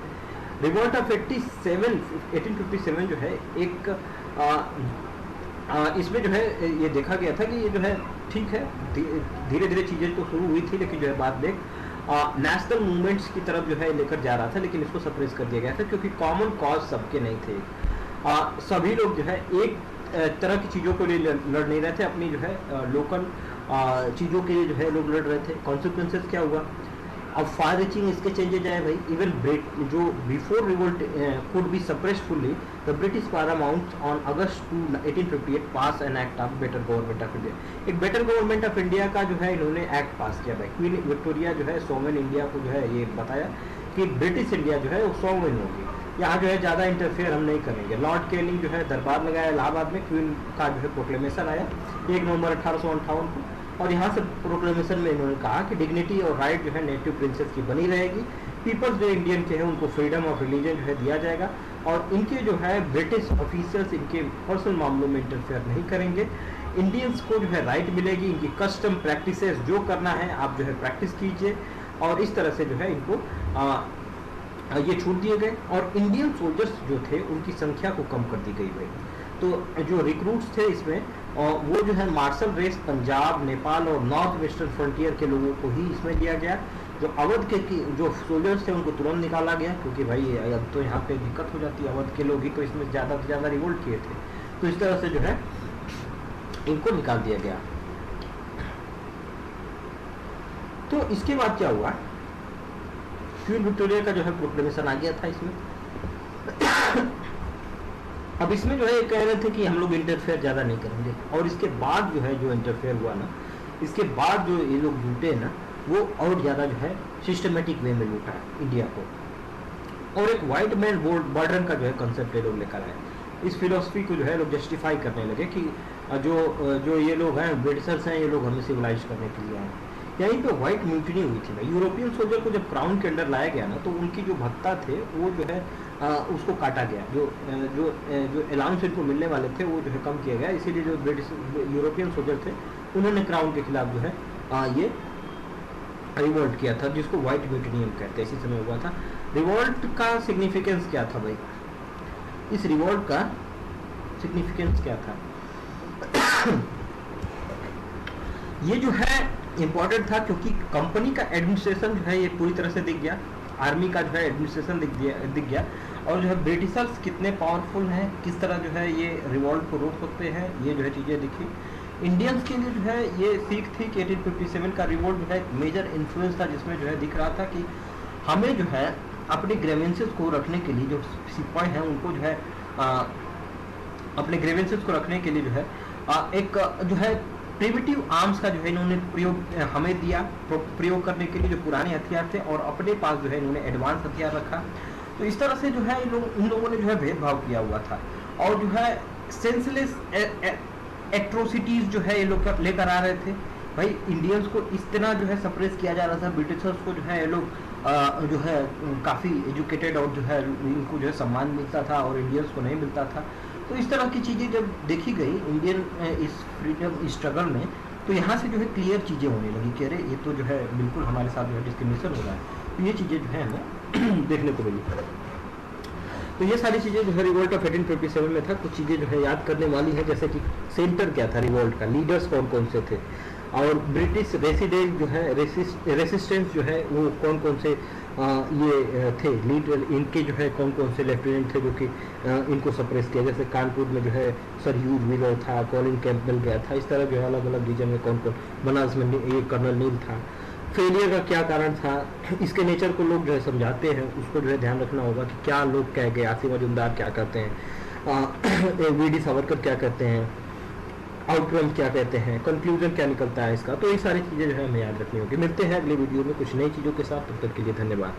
रिवोल्ट ऑफ 1857 जो है एक इसमें जो है ये देखा गया था कि ये जो है ठीक है, धीरे धीरे चीज़ें तो शुरू हुई थी, लेकिन जो है बाद में नेशनल मूवमेंट्स की तरफ जो है लेकर जा रहा था, लेकिन इसको सप्रेस कर दिया गया था क्योंकि कॉमन कॉज सबके नहीं थे। सभी लोग जो है एक तरह की चीज़ों को लिए लड़ नहीं रहे थे, अपनी जो है लोकल चीज़ों के लिए जो है लोग लड़ रहे थे। कॉन्सिक्वेंसेस क्या हुआ, अब फायर रीचिंग इसके चेंजेज आए भाई। इवन जो before revolt could be suppressed fully, the British Paramount on August 2 1858 pass an act of better government of India. एक बेटर गवर्नमेंट ऑफ इंडिया का जो है इन्होंने एक्ट पास किया भाई। क्वीन विक्टोरिया जो है सोवेन इंडिया को जो है ये बताया कि ब्रिटिश इंडिया जो है वो सोवेन होगी, यहाँ जो है ज़्यादा इंटरफेयर हम नहीं करेंगे। लॉर्ड कैनिंग जो है दरबार लगाया इलाहाबाद में, क्वीन का जो है प्रोक्लेमेशन आया 1 नवंबर 1858 को, और यहाँ से प्रोक्लेमेशन में इन्होंने कहा कि डिग्निटी और राइट जो है नेटिव प्रिंसेस की बनी रहेगी। पीपल्स जो इंडियन के हैं उनको फ्रीडम ऑफ रिलीजन जो है दिया जाएगा, और इनके जो है ब्रिटिश ऑफिसर्स इनके पर्सनल मामलों में इंटरफेयर नहीं करेंगे। इंडियंस को जो है राइट मिलेगी, इनकी कस्टम प्रैक्टिसेस जो करना है आप जो है प्रैक्टिस कीजिए, और इस तरह से जो है इनको ये छूट दिए गए। और इंडियन सोल्जर्स जो थे उनकी संख्या को कम कर दी गई भाई। तो जो रिक्रूट्स थे इसमें वो जो है मार्शल रेस पंजाब, नेपाल और नॉर्थ वेस्टर्न फ्रंटियर के लोगों को ही इसमें लिया गया। जो अवध के जो सोल्जर्स थे उनको तुरंत निकाला गया, क्योंकि भाई अब तो यहाँ पे दिक्कत हो जाती है, अवध के लोग ही तो इसमें ज़्यादा से ज़्यादा रिवोल्ट किए थे, तो इस तरह से जो है इनको निकाल दिया गया। तो इसके बाद क्या हुआ, क्वीन विक्टोरिया का जो है प्रोक्लेमेशन आ गया था इसमें। अब इसमें जो है ये कह रहे थे कि हम लोग इंटरफेयर ज़्यादा नहीं करेंगे, और इसके बाद जो है जो इंटरफेयर हुआ ना, इसके बाद जो ये लोग लूटे ना, वो और ज़्यादा जो है सिस्टमेटिक वे में लूटा इंडिया को, और एक वाइट मैन बॉर्डर का जो है कंसेप्ट ये लोग लेकर आए। इस फिलोसफी को जो है लोग जस्टिफाई करने लगे कि जो ये लोग हैं ब्रिटिशर्स हैं, ये लोग हमें सिविलाइज करने के लिए आए। यहीं पे व्हाइट म्यूटिनी हुई थी भाई। यूरोपियन सोल्जर को जब क्राउन के अंडर लाया गया ना, तो उनकी जो भत्ता थे वो जो है उसको काटा गया, जो अलाउंस इनको मिलने वाले थे वो जो है कम किया गया। इसीलिए जो ब्रिटिश यूरोपियन सोल्जर थे उन्होंने क्राउन के खिलाफ जो है ये रिवोल्ट किया था, जिसको व्हाइट म्यूटिनी हम कहते हैं, इसी समय हुआ था। रिवोल्ट का सिग्निफिकेंस क्या था भाई, इस रिवोल्ट का सिग्निफिकेंस क्या था? ये जो है इम्पोर्टेंट था क्योंकि कंपनी का एडमिनिस्ट्रेशन जो है ये पूरी तरह से दिख गया, आर्मी का जो है एडमिनिस्ट्रेशन दिख गया, और जो है ब्रिटिशर्स कितने पावरफुल हैं, किस तरह जो है ये रिवॉल्ट को रोक सकते हैं, ये जो है चीज़ें दिखी। इंडियंस के लिए जो है ये सीख थी कि 1857 का रिवॉल्ट जो है एक मेजर इन्फ्लुएंस था, जिसमें जो है दिख रहा था कि हमें जो है अपने ग्रेवेंसेस को रखने के लिए, जो सिपाही हैं उनको जो है अपने ग्रेवेंसेस को रखने के लिए जो है एक जो है प्रिमिटिव आर्म्स का जो है इन्होंने प्रयोग हमें दिया प्रयोग करने के लिए, जो पुराने हथियार थे, और अपने पास जो है इन्होंने एडवांस हथियार रखा। तो इस तरह से जो है इन लोगों ने जो है भेदभाव किया हुआ था, और जो है सेंसलेस एट्रोसिटीज जो है ये लोग लेकर आ रहे थे भाई। इंडियंस को इस तरह जो है सप्रेस किया जा रहा था, ब्रिटिशर्स को जो है ये लोग जो है काफ़ी एजुकेटेड और जो है इनको जो है सम्मान मिलता था और इंडियंस को नहीं मिलता था। तो इस तरह की चीज़ें जब देखी गई इंडियन इस फ्रीडम स्ट्रगल में, तो यहाँ से जो है क्लियर चीज़ें होने लगी कि अरे ये तो जो है बिल्कुल हमारे साथ जो है डिस्क्रिमिनेशन हो रहा है। तो ये चीज़ें जो है हमें देखने को मिली। तो ये सारी चीज़ें जो है रिवोल्ट ऑफ 1857 में था। कुछ चीज़ें जो है याद करने वाली है, जैसे कि सेंटर क्या था रिवोल्ट का, लीडर्स कौन कौन से थे, और ब्रिटिश रेसिडेंट जो है रेसिस्टेंस जो है वो कौन कौन से ये थे लीडर, इनके जो है कौन कौन से लेफ्टिनेंट थे जो कि इनको सप्रेस किया। जैसे कानपुर में जो है सर ह्यूज व्हीलर था, कॉलिन कैंपबेल गया था, इस तरह जो है अलग अलग रीजन में कौन कौन, बनारस में ये कर्नल नील था। फेलियर का क्या कारण था, इसके नेचर को लोग जो है समझाते हैं, उसको जो है ध्यान रखना होगा कि क्या लोग कह गए, आसिम मजुमदार क्या कहते हैं, वी.डी. सावरकर क्या कहते हैं, आउटकम क्या कहते हैं, कंक्लूजन क्या निकलता है इसका। तो ये सारी चीज़ें जो है हमें याद रखनी होगी। मिलते हैं अगले वीडियो में कुछ नई चीज़ों के साथ, तब तक के लिए धन्यवाद।